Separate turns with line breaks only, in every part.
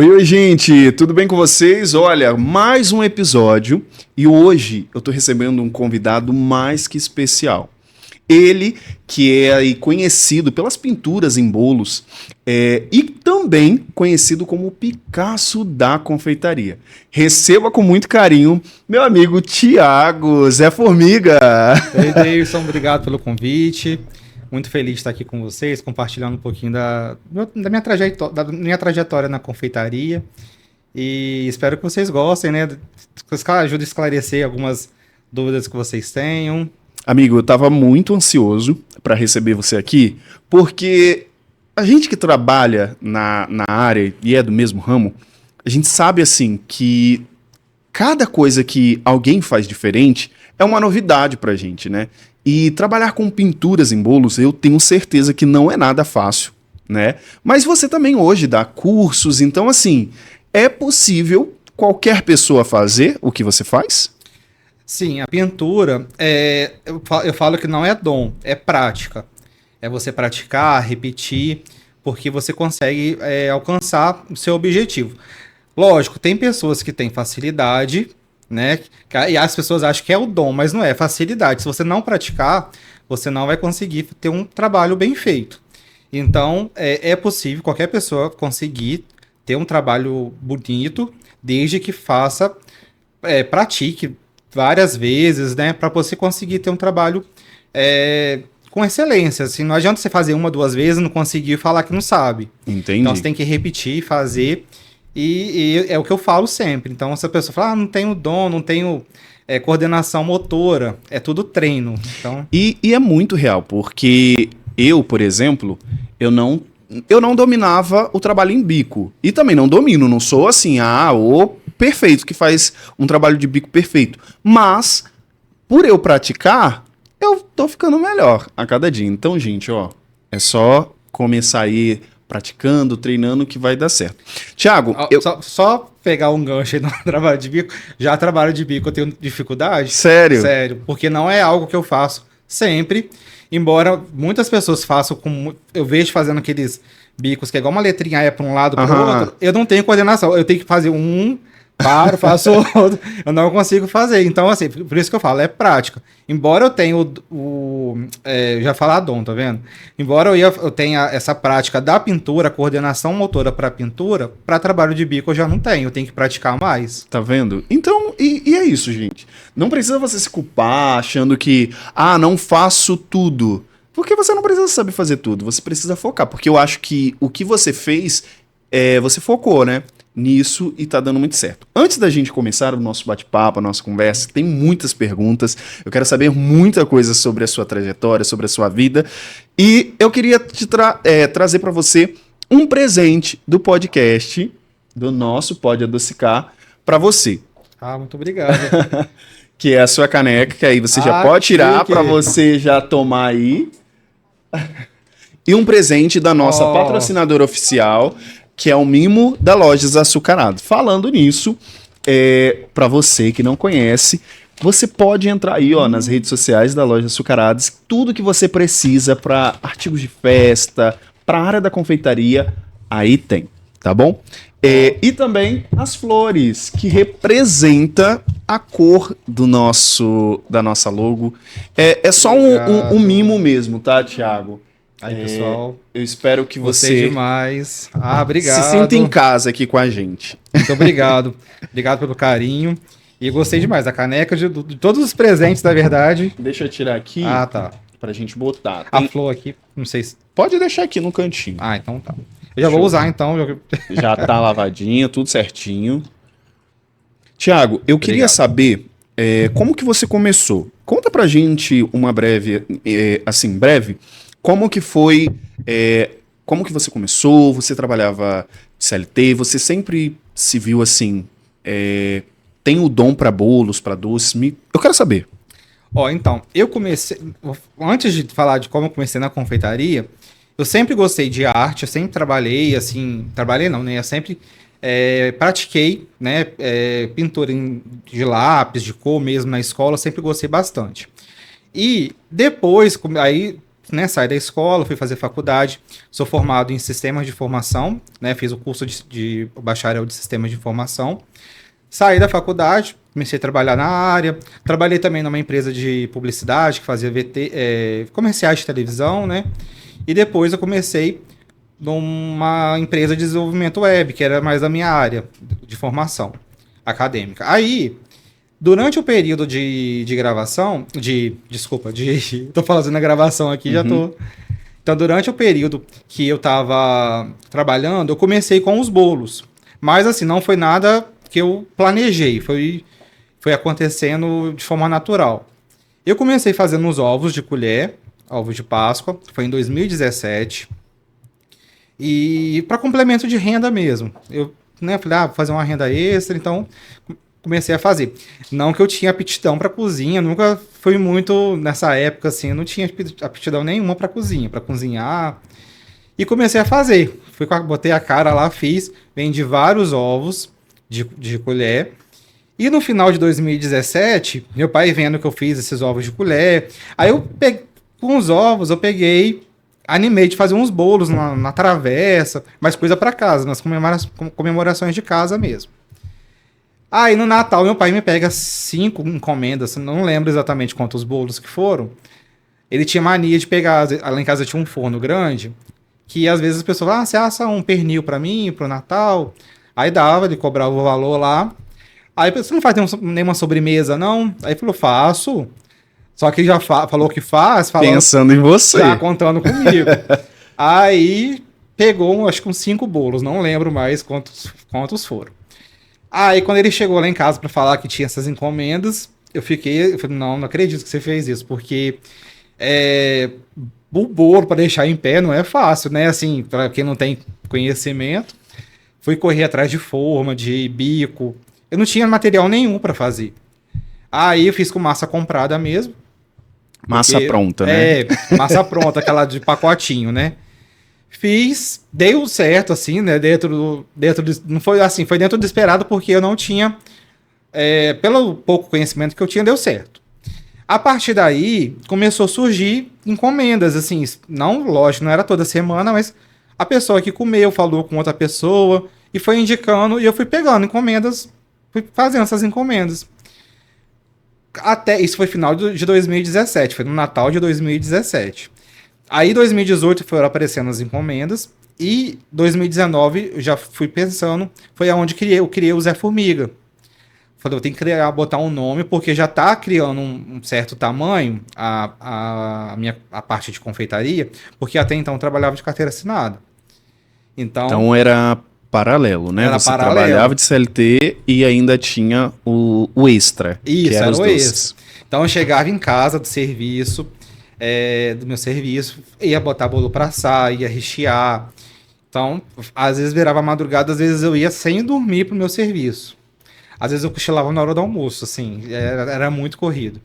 Oi, gente, tudo bem com vocês? Olha, mais um episódio e hoje eu tô recebendo um convidado mais que especial. Ele, que é aí conhecido pelas pinturas em bolos, e também conhecido como o Picasso da confeitaria. Receba com muito carinho meu amigo Thiago Zé Formiga.
Ei, Davidson, obrigado pelo convite. Muito feliz de estar aqui com vocês, compartilhando um pouquinho da minha trajetória na confeitaria. E espero que vocês gostem, né? Ajude a esclarecer algumas dúvidas que vocês tenham.
Amigo, eu estava muito ansioso para receber você aqui, porque a gente que trabalha na área e é do mesmo ramo, a gente sabe assim que cada coisa que alguém faz diferente é uma novidade pra gente, né? E trabalhar com pinturas em bolos, eu tenho certeza que não é nada fácil, né? Mas você também hoje dá cursos, então assim, é possível qualquer pessoa fazer o que você faz?
Sim, a pintura, eu falo que não é dom, é prática. É você praticar, repetir, porque você consegue alcançar o seu objetivo. Lógico, tem pessoas que têm facilidade, né? E as pessoas acham que é o dom, mas não é, facilidade. Se você não praticar, você não vai conseguir ter um trabalho bem feito. Então, é possível qualquer pessoa conseguir ter um trabalho bonito, desde que pratique várias vezes, né? Para você conseguir ter um trabalho com excelência. Assim, não adianta você fazer uma, duas vezes, não conseguir falar que não sabe.
Entendi.
Então, você tem que repetir, fazer. E é o que eu falo sempre. Então, se a pessoa fala, não tenho dom, não tenho coordenação motora, é tudo treino. Então...
E é muito real, porque eu, por exemplo, eu não dominava o trabalho em bico. E também não domino, não sou assim, o perfeito, que faz um trabalho de bico perfeito. Mas, por eu praticar, eu tô ficando melhor a cada dia. Então, gente, ó, é só começar aí praticando, treinando, que vai dar certo. Tiago,
só pegar um gancho aí no trabalho de bico. Já trabalho de bico eu tenho dificuldade.
Sério?
Sério, porque não é algo que eu faço sempre. Embora muitas pessoas façam eu vejo fazendo aqueles bicos que é igual uma letrinha para um lado, para o outro. Eu não tenho coordenação. Eu tenho que fazer faço outro. Eu não consigo fazer. Então, assim, por isso que eu falo, é prática. Embora eu tenha já falar dom, tá vendo? Embora eu tenha essa prática da pintura, coordenação motora para pintura, para trabalho de bico eu já não tenho. Eu tenho que praticar mais.
Tá vendo? Então, e é isso, gente. Não precisa você se culpar achando que, não faço tudo. Porque você não precisa saber fazer tudo. Você precisa focar. Porque eu acho que o que você fez, você focou, né? Nisso e tá dando muito certo. Antes da gente começar o nosso bate-papo, a nossa conversa, tem muitas perguntas. Eu quero saber muita coisa sobre a sua trajetória, sobre a sua vida. E eu queria trazer para você um presente do podcast, do nosso Pode Adocicar, para você.
Muito obrigado.
Que é a sua caneca, que aí você já pode tirar para você já tomar aí. E um presente da nossa patrocinadora oficial, que é o mimo da Lojas Açucarado. Falando nisso, para você que não conhece, você pode entrar aí nas redes sociais da Loja Açucarados, tudo que você precisa para artigos de festa, para a área da confeitaria, aí tem, tá bom? E também as flores, que representa a cor da nossa logo. É só um mimo mesmo, tá, Thiago?
Aí, pessoal,
eu espero que você
gostei demais. Obrigado.
Se sinta em casa aqui com a gente.
Muito obrigado. Obrigado pelo carinho. E gostei demais da caneca, de todos os presentes, na verdade.
Deixa eu tirar aqui.
Tá.
Pra gente botar.
A flor aqui, não sei se...
Pode deixar aqui no cantinho.
Então tá. Eu já vou usar, então.
Já tá lavadinho, tudo certinho. Tiago, eu queria saber como que você começou. Conta pra gente uma breve, como que foi, como que você começou, você trabalhava de CLT, você sempre se viu assim, tem o dom para bolos, para doces, eu quero saber.
Então, eu comecei, antes de falar de como eu comecei na confeitaria, eu sempre gostei de arte, eu sempre trabalhei, assim, eu sempre pratiquei, né, pintura de lápis, de cor mesmo na escola, eu sempre gostei bastante. E depois, aí né, saí da escola, fui fazer faculdade, sou formado em sistemas de informação, né, fiz o curso de bacharel de sistemas de informação, saí da faculdade, comecei a trabalhar na área, trabalhei também numa empresa de publicidade que fazia comerciais de televisão, né, e depois eu comecei numa empresa de desenvolvimento web, que era mais a minha área de formação acadêmica. Aí, durante o período de gravação, tô fazendo a gravação aqui, já tô... Então, durante o período que eu tava trabalhando, eu comecei com os bolos. Mas, assim, não foi nada que eu planejei, foi acontecendo de forma natural. Eu comecei fazendo os ovos de colher, ovos de Páscoa, foi em 2017. E para complemento de renda mesmo. Eu, né, falei, vou fazer uma renda extra, então comecei a fazer. Não que eu tinha aptidão para cozinha, nunca fui muito nessa época assim, eu não tinha aptidão nenhuma para cozinha, para cozinhar. E comecei a fazer. Botei a cara lá, fiz, vendi vários ovos de colher. E no final de 2017, meu pai vendo que eu fiz esses ovos de colher, aí eu peguei, com os ovos, eu peguei, animei de fazer uns bolos na travessa, mais coisa para casa, nas comemorações de casa mesmo. Aí no Natal meu pai me pega 5 encomendas, não lembro exatamente quantos bolos que foram. Ele tinha mania de pegar, lá em casa tinha um forno grande, que às vezes as pessoas falavam, você assa um pernil para mim, pro Natal? Aí dava, ele cobrava o valor lá. Aí você não faz nenhuma sobremesa, não? Aí falou, faço. Só que ele já falou que faz.
Pensando em você.
Já contando comigo. Aí pegou, acho que uns 5 bolos. Não lembro mais quantos foram. Aí quando ele chegou lá em casa para falar que tinha essas encomendas, eu falei, não acredito que você fez isso. Porque o bolo para deixar em pé não é fácil, né? Assim, para quem não tem conhecimento. Fui correr atrás de forma, de bico. Eu não tinha material nenhum para fazer. Aí eu fiz com massa comprada mesmo.
Massa pronta, né?
Massa pronta, aquela de pacotinho, né? Fiz, deu certo, assim, né? Não foi assim, foi dentro do esperado, porque eu não tinha, pelo pouco conhecimento que eu tinha, deu certo. A partir daí, começou a surgir encomendas, assim, não, lógico, não era toda semana, mas a pessoa que comeu falou com outra pessoa e foi indicando, e eu fui pegando encomendas, fui fazendo essas encomendas. Isso foi final de 2017, foi no Natal de 2017. Aí 2018 foram aparecendo as encomendas e 2019 eu já fui pensando, foi aonde eu criei o Zé Formiga. Falei, eu tenho que botar um nome porque já está criando um certo tamanho a parte de confeitaria, porque até então eu trabalhava de carteira assinada.
Então era paralelo, né? Você trabalhava de CLT e ainda tinha o extra.
Isso,
que
era o extra. Então eu chegava em casa do meu serviço, ia botar bolo para assar, ia rechear. Então, às vezes virava madrugada, às vezes eu ia sem dormir pro meu serviço. Às vezes eu cochilava na hora do almoço, assim, era muito corrido.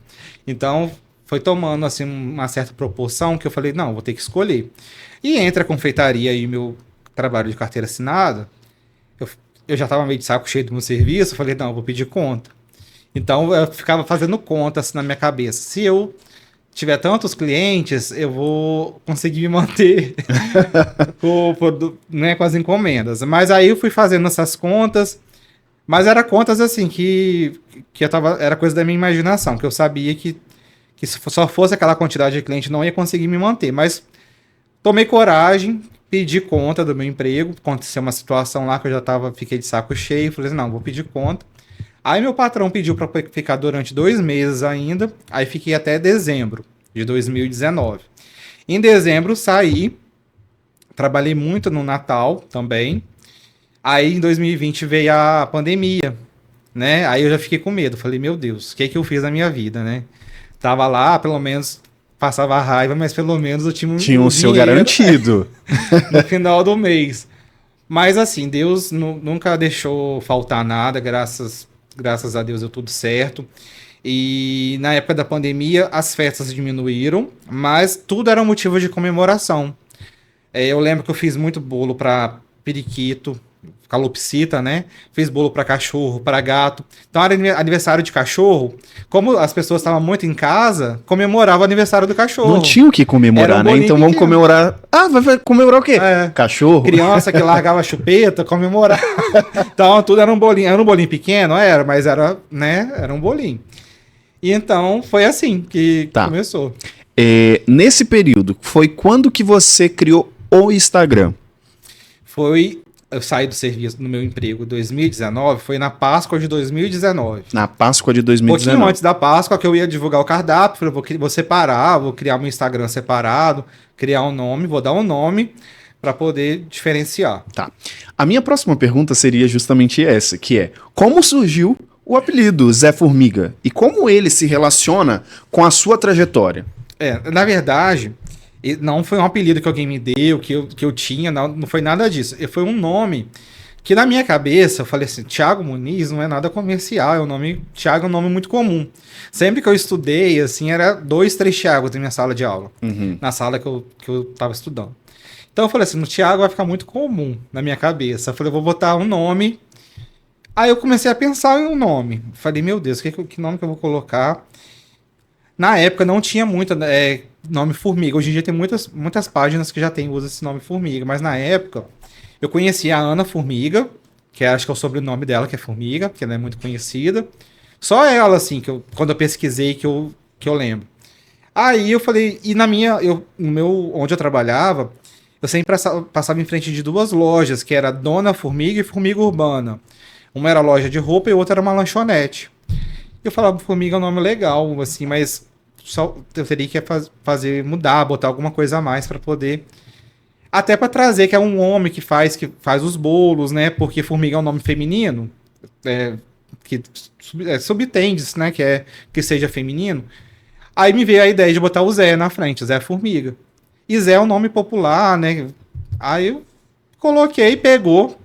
Então, foi tomando assim uma certa proporção que eu falei, não, vou ter que escolher. E entre a confeitaria e meu trabalho de carteira assinada, eu já estava meio de saco cheio do meu serviço, eu falei, não, eu vou pedir conta. Então eu ficava fazendo conta assim, na minha cabeça. Se eu tiver tantos clientes, eu vou conseguir me manter com as encomendas. Mas aí eu fui fazendo essas contas, mas eram contas assim era coisa da minha imaginação, que eu sabia que se só fosse aquela quantidade de cliente não ia conseguir me manter. Mas tomei coragem, pedi conta do meu emprego, aconteceu uma situação lá que eu já fiquei de saco cheio, falei assim, não, vou pedir conta. Aí meu patrão pediu para ficar durante 2 meses ainda, aí fiquei até dezembro de 2019. Em dezembro saí, trabalhei muito no Natal também, aí em 2020 veio a pandemia, né? Aí eu já fiquei com medo, falei, meu Deus, o que eu fiz na minha vida, né? Tava lá, pelo menos passava raiva, mas pelo menos eu tinha
o seu garantido
no final do mês. Mas assim, Deus nunca deixou faltar nada, graças a Deus deu tudo certo. E na época da pandemia as festas diminuíram, mas tudo era motivo de comemoração. Eu lembro que eu fiz muito bolo para periquito, calopsita, né? Fiz bolo para cachorro, para gato. Então era aniversário de cachorro. Como as pessoas estavam muito em casa, comemorava o aniversário do cachorro.
Não tinha o que comemorar, né? Então vamos comemorar. Ah, vai comemorar o quê? Cachorro.
Criança que largava a chupeta, comemorava. Então tudo era um bolinho. Era um bolinho pequeno, mas era, né? Era um bolinho. E então foi assim que começou.
Nesse período, foi quando que você criou o Instagram?
Eu saí do serviço no meu emprego em 2019, foi na Páscoa de 2019.
Na Páscoa de 2019.
Um pouquinho antes da Páscoa, que eu ia divulgar o cardápio, falei, vou separar, vou criar meu Instagram separado, criar um nome, vou dar um nome para poder diferenciar.
Tá. A minha próxima pergunta seria justamente essa, que é, como surgiu o apelido Zé Formiga? E como ele se relaciona com a sua trajetória?
Na verdade... não foi um apelido que alguém me deu, que eu tinha, não foi nada disso. Foi um nome que na minha cabeça, eu falei assim, Thiago Muniz não é nada comercial, Thiago é um nome muito comum. Sempre que eu estudei, assim, era 2, 3 Thiagos na minha sala de aula, na sala que eu tava estudando. Então eu falei assim, no Thiago vai ficar muito comum na minha cabeça. Eu falei, vou botar um nome. Aí eu comecei a pensar em um nome. Falei, meu Deus, que nome que eu vou colocar? Na época não tinha muito nome Formiga. Hoje em dia tem muitas páginas que já usam esse nome Formiga. Mas na época eu conheci a Ana Formiga, que acho que é o sobrenome dela, que é Formiga, porque ela é muito conhecida. Só ela, assim, quando eu pesquisei, que eu lembro. Aí eu falei, e onde eu trabalhava, eu sempre passava em frente de 2 lojas, que era Dona Formiga e Formiga Urbana. Uma era loja de roupa e outra era uma lanchonete. Eu falava, Formiga é um nome legal, assim, mas só eu teria que mudar, botar alguma coisa a mais para poder... Até para trazer que é um homem que faz os bolos, né? Porque Formiga é um nome feminino, que subtende-se, né? Que seja feminino. Aí me veio a ideia de botar o Zé na frente, Zé Formiga. E Zé é um nome popular, né? Aí eu coloquei, pegou...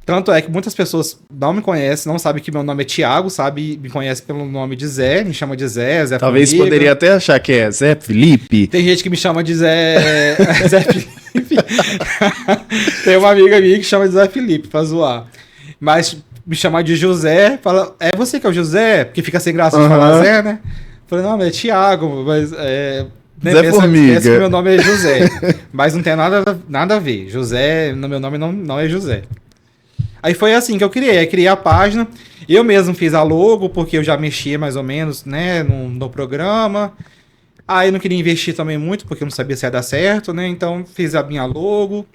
Tanto é que muitas pessoas não me conhecem, não sabem que meu nome é Thiago, me conhece pelo nome de Zé, me chama de Zé
Talvez
Formiga.
Poderia até achar que é Zé Felipe.
Tem gente que me chama de Zé Felipe. Tem uma amiga minha que chama de Zé Felipe, pra zoar. Mas me chamar de José, fala, é você que é o José? Porque fica sem graça de falar Zé, né? Falei, não, é Thiago, mas
Zé Formiga.
Pensa que meu nome é José. Mas não tem nada a ver. José, no meu nome não é José. Aí foi assim que eu criei a página, eu mesmo fiz a logo, porque eu já mexia mais ou menos, né, no programa, aí não queria investir também muito, porque eu não sabia se ia dar certo, né, então fiz a minha logo,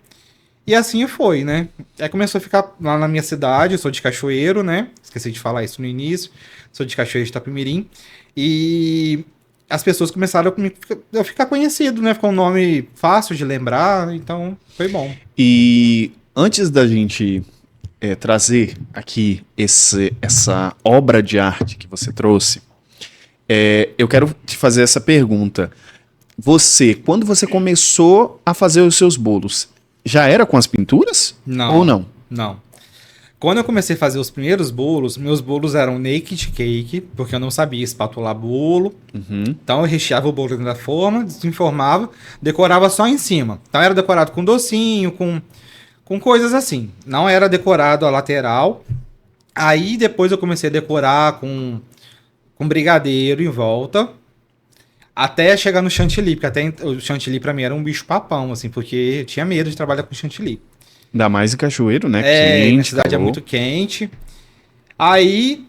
e assim foi, né. Aí começou a ficar lá na minha cidade, eu sou de Cachoeiro, né, esqueci de falar isso no início, sou de Cachoeiro de Itapemirim, e as pessoas começaram a ficar conhecido, né, ficou um nome fácil de lembrar, então foi bom.
E antes da gente... trazer aqui essa obra de arte que você trouxe, eu quero te fazer essa pergunta. Quando você começou a fazer os seus bolos, já era com as pinturas?
Não.
Ou não?
Não. Quando eu comecei a fazer os primeiros bolos, meus bolos eram naked cake, porque eu não sabia espatular bolo. Então eu recheava o bolo dentro da forma, desenformava, decorava só em cima. Então era decorado com docinho, com coisas assim. Não era decorado a lateral. Aí depois eu comecei a decorar com brigadeiro em volta. Até chegar no chantilly. Porque até o chantilly pra mim era um bicho papão, assim. Porque eu tinha medo de trabalhar com chantilly.
Ainda mais em Cachoeiro, né?
Quente, a cidade é muito quente. Aí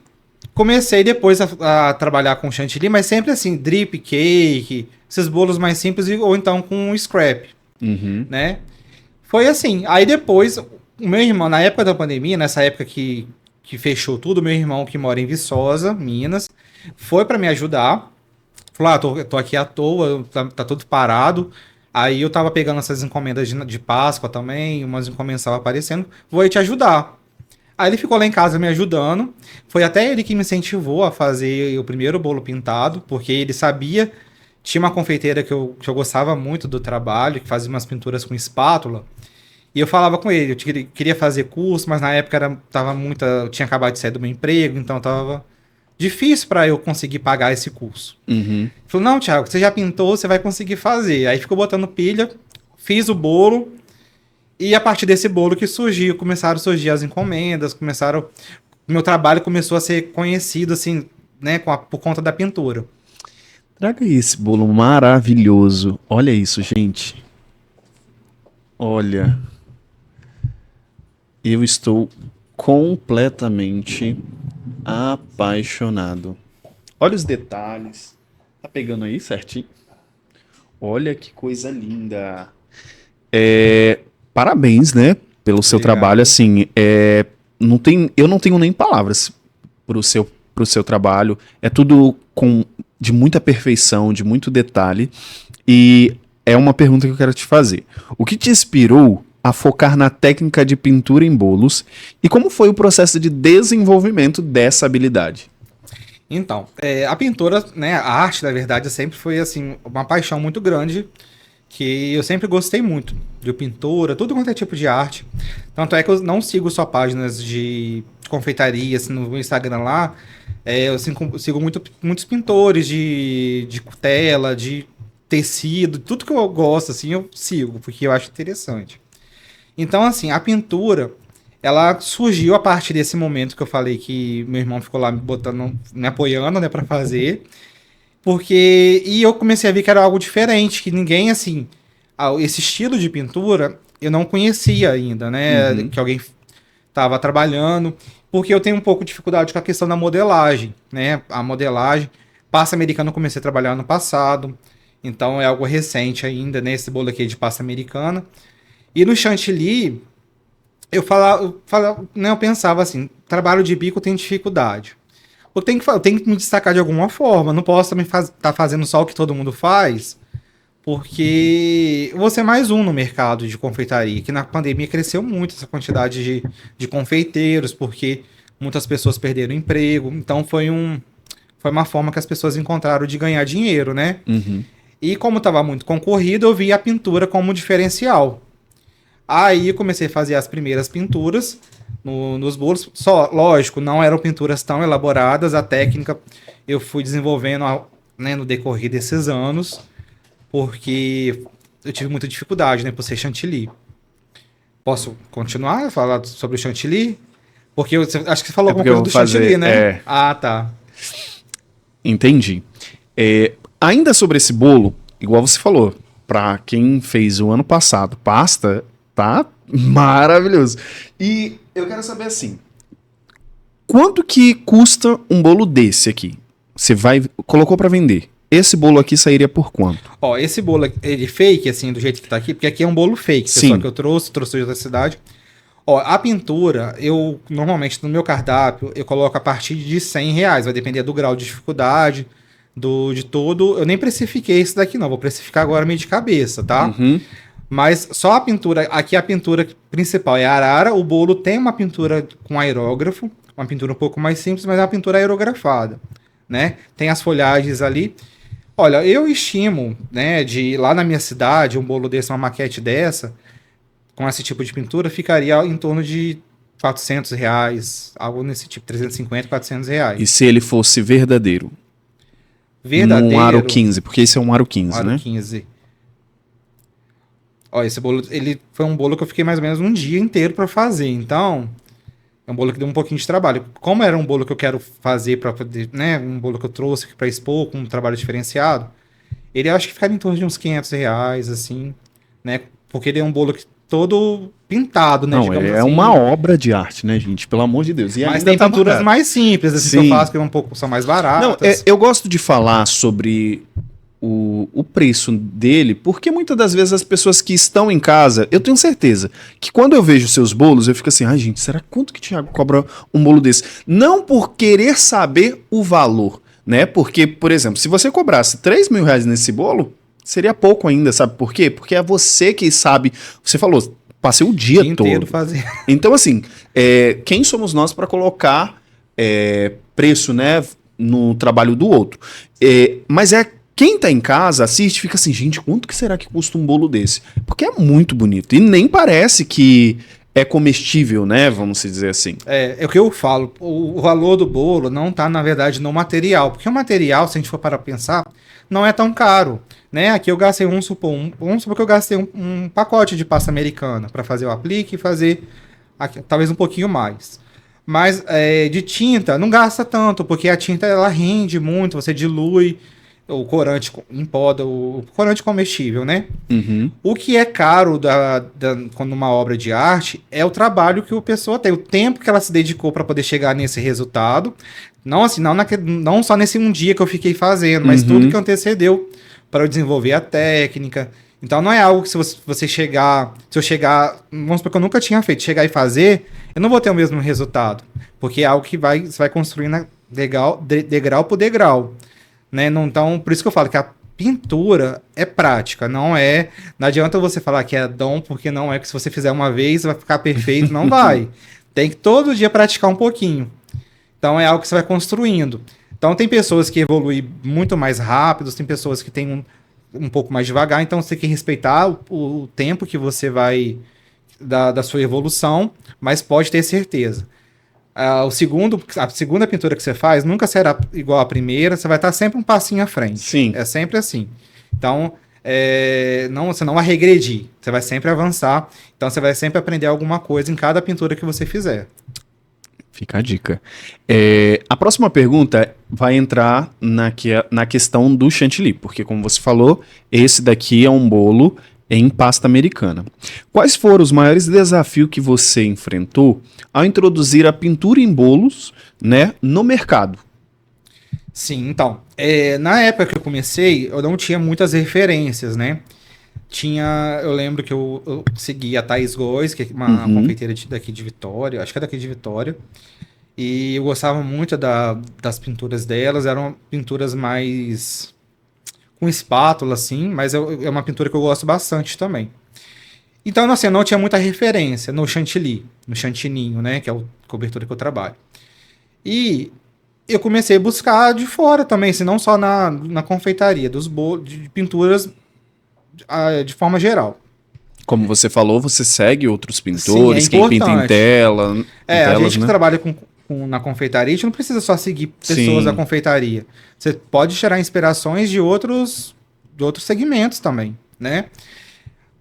comecei depois a trabalhar com chantilly. Mas sempre assim, drip cake. Esses bolos mais simples. Ou então com scrap. Né? Foi assim. Aí depois, o meu irmão, na época da pandemia, nessa época que fechou tudo, meu irmão que mora em Viçosa, Minas, foi para me ajudar. Falou, tô aqui à toa, tá tudo parado. Aí eu tava pegando essas encomendas de Páscoa também, umas encomendas estavam aparecendo. Vou aí te ajudar. Aí ele ficou lá em casa me ajudando. Foi até ele que me incentivou a fazer o primeiro bolo pintado, porque ele sabia... Tinha uma confeiteira que eu gostava muito do trabalho, que fazia umas pinturas com espátula. E eu falava com ele, eu queria fazer curso, mas na época eu tinha acabado de sair do meu emprego, então tava difícil para eu conseguir pagar esse curso. Ele falou, não, Thiago, você já pintou, você vai conseguir fazer. Aí ficou botando pilha, fiz o bolo E a partir desse bolo que surgiu, começaram a surgir as encomendas, meu trabalho começou a ser conhecido, assim, né, por conta da pintura.
Traga aí esse bolo maravilhoso. Olha isso, gente. Olha. Eu estou completamente apaixonado. Olha os detalhes. Tá pegando aí certinho? Olha que coisa linda. Parabéns, né, pelo seu trabalho. Assim, eu não tenho nem palavras pro seu trabalho. É tudo de muita perfeição, de muito detalhe. E é uma pergunta que eu quero te fazer. O que te inspirou a focar na técnica de pintura em bolos e como foi o processo de desenvolvimento dessa habilidade?
Então, a pintura, né, a arte, na verdade, sempre foi assim uma paixão muito grande, que eu sempre gostei muito de pintura, tudo quanto é tipo de arte. Tanto é que eu não sigo só páginas de confeitaria assim, no Instagram lá. Eu sigo muitos pintores de tela, de tecido, tudo que eu gosto, assim, eu sigo, porque eu acho interessante. Então, assim, a pintura, ela surgiu a partir desse momento que eu falei que meu irmão ficou lá me apoiando, né, para fazer. E eu comecei a ver que era algo diferente, que ninguém, assim, esse estilo de pintura eu não conhecia ainda, né?
Uhum.
Que alguém estava trabalhando, porque eu tenho um pouco de dificuldade com a questão da modelagem, né? A modelagem, pasta americana eu comecei a trabalhar ano passado, então é algo recente ainda, né? Esse bolo aqui é de pasta americana. E no chantilly, eu pensava assim, trabalho de bico tem dificuldade. Eu tenho que me destacar de alguma forma. Não posso também estar fazendo só o que todo mundo faz, porque eu vou ser mais um no mercado de confeitaria, que na pandemia cresceu muito essa quantidade de confeiteiros, porque muitas pessoas perderam emprego. Então foi uma forma que as pessoas encontraram de ganhar dinheiro, né?
Uhum.
E como estava muito concorrido, eu vi a pintura como diferencial. Aí eu comecei a fazer as primeiras pinturas nos bolos. Só, lógico, não eram pinturas tão elaboradas. A técnica eu fui desenvolvendo, né, no decorrer desses anos, porque eu tive muita dificuldade, né, por ser chantilly. Posso continuar a falar sobre o chantilly? Porque acho que você falou alguma coisa do chantilly, né? Ah, tá.
Entendi. Ainda sobre esse bolo, igual você falou, para quem fez o ano passado pasta, tá maravilhoso. E eu quero saber assim, quanto que custa um bolo desse aqui? Você colocou para vender. Esse bolo aqui sairia por quanto?
Ó, esse bolo, ele fake, assim, do jeito que tá aqui, porque aqui é um bolo fake,
Sim.
pessoal, que eu trouxe de outra cidade. Ó, a pintura, normalmente, no meu cardápio, eu coloco a partir de R$ 100, vai depender do grau de dificuldade, de todo. Eu nem precifiquei esse daqui, não, vou precificar agora meio de cabeça, tá?
Uhum.
Mas só a pintura, aqui a pintura principal é a arara, o bolo tem uma pintura com aerógrafo, uma pintura um pouco mais simples, mas é uma pintura aerografada, né? Tem as folhagens ali. Olha, eu estimo, né, lá na minha cidade, um bolo desse, uma maquete dessa, com esse tipo de pintura, ficaria em torno de R$ 400, algo nesse tipo, 350, R$ 400.
E se ele fosse verdadeiro?
Verdadeiro?
Um aro 15, porque esse é um aro 15, né?
Aro 15. Ó, esse bolo, ele foi um bolo que eu fiquei mais ou menos um dia inteiro para fazer, então é um bolo que deu um pouquinho de trabalho. Como era um bolo que eu quero fazer para poder, né, um bolo que eu trouxe aqui para expor com um trabalho diferenciado, ele acho que ficaria em torno de uns R$ 500, assim, né? Porque ele é um bolo todo pintado, né?
Não, é
assim.
uma obra de arte, né, gente? Pelo amor de Deus. E
mas tem pinturas mais simples, assim, que eu faço, que são mais baratas.
Não, eu gosto de falar sobre o preço dele, porque muitas das vezes as pessoas que estão em casa, eu tenho certeza que quando eu vejo seus bolos, eu fico assim, ai gente, será quanto que o Thiago cobra um bolo desse? Não por querer saber o valor, né? Porque, por exemplo, se você cobrasse R$ 3.000 nesse bolo, seria pouco ainda, sabe por quê? Porque é você que sabe, você falou, passei o dia todo.
Inteiro fazer.
Então, assim, quem somos nós para colocar preço, né, no trabalho do outro? Mas quem tá em casa, assiste e fica assim, gente, quanto que será que custa um bolo desse? Porque é muito bonito. E nem parece que é comestível, né? Vamos dizer assim.
É o que eu falo, o valor do bolo não está, na verdade, no material. Porque o material, se a gente for para pensar, não é tão caro. Né? Aqui eu gastei, vamos supor que eu gastei um pacote de pasta americana para fazer o aplique e fazer aqui, talvez um pouquinho mais. Mas de tinta, não gasta tanto, porque a tinta ela rende muito, você dilui o corante em pó, o corante comestível, né?
Uhum.
O que é caro quando uma obra de arte é o trabalho que a pessoa tem, o tempo que ela se dedicou para poder chegar nesse resultado. Não assim, não só nesse um dia que eu fiquei fazendo, mas tudo que antecedeu para eu desenvolver a técnica. Então não é algo que se eu chegar, vamos supor que eu nunca tinha feito, chegar e fazer, eu não vou ter o mesmo resultado, porque é algo que você vai construindo degrau por degrau, né? Não, então, por isso que eu falo que a pintura é prática, não adianta você falar que é dom, porque não é que se você fizer uma vez vai ficar perfeito, não vai. Tem que todo dia praticar um pouquinho. Então é algo que você vai construindo. Então tem pessoas que evoluem muito mais rápido, tem pessoas que têm um pouco mais devagar, então você tem que respeitar o tempo que você vai da sua evolução, mas pode ter certeza. A segunda pintura que você faz nunca será igual à primeira, você vai estar sempre um passinho à frente.
Sim.
É sempre assim. Então, você não vai regredir, você vai sempre avançar, então você vai sempre aprender alguma coisa em cada pintura que você fizer.
Fica a dica. A próxima pergunta vai entrar na questão do chantilly, porque como você falou, esse daqui é um bolo em pasta americana. Quais foram os maiores desafios que você enfrentou ao introduzir a pintura em bolos, né, no mercado?
Sim, então, na época que eu comecei, eu não tinha muitas referências, né? Eu lembro que eu seguia a Thaís Góes, que é uma confeiteira daqui de Vitória, acho que é daqui de Vitória, e eu gostava muito das pinturas delas, eram pinturas mais com espátula, assim, mas é uma pintura que eu gosto bastante também. Então, assim, eu não tinha muita referência no chantilly, no chantininho, né, que é a cobertura que eu trabalho. E eu comecei a buscar de fora também, assim, não só na confeitaria, dos bolos, de pinturas de forma geral.
Como você falou, você segue outros pintores,
Sim,
quem pinta em tela.
A gente
né?
que trabalha na confeitaria, a gente não precisa só seguir pessoas da confeitaria. Você pode tirar inspirações de outros segmentos também, né?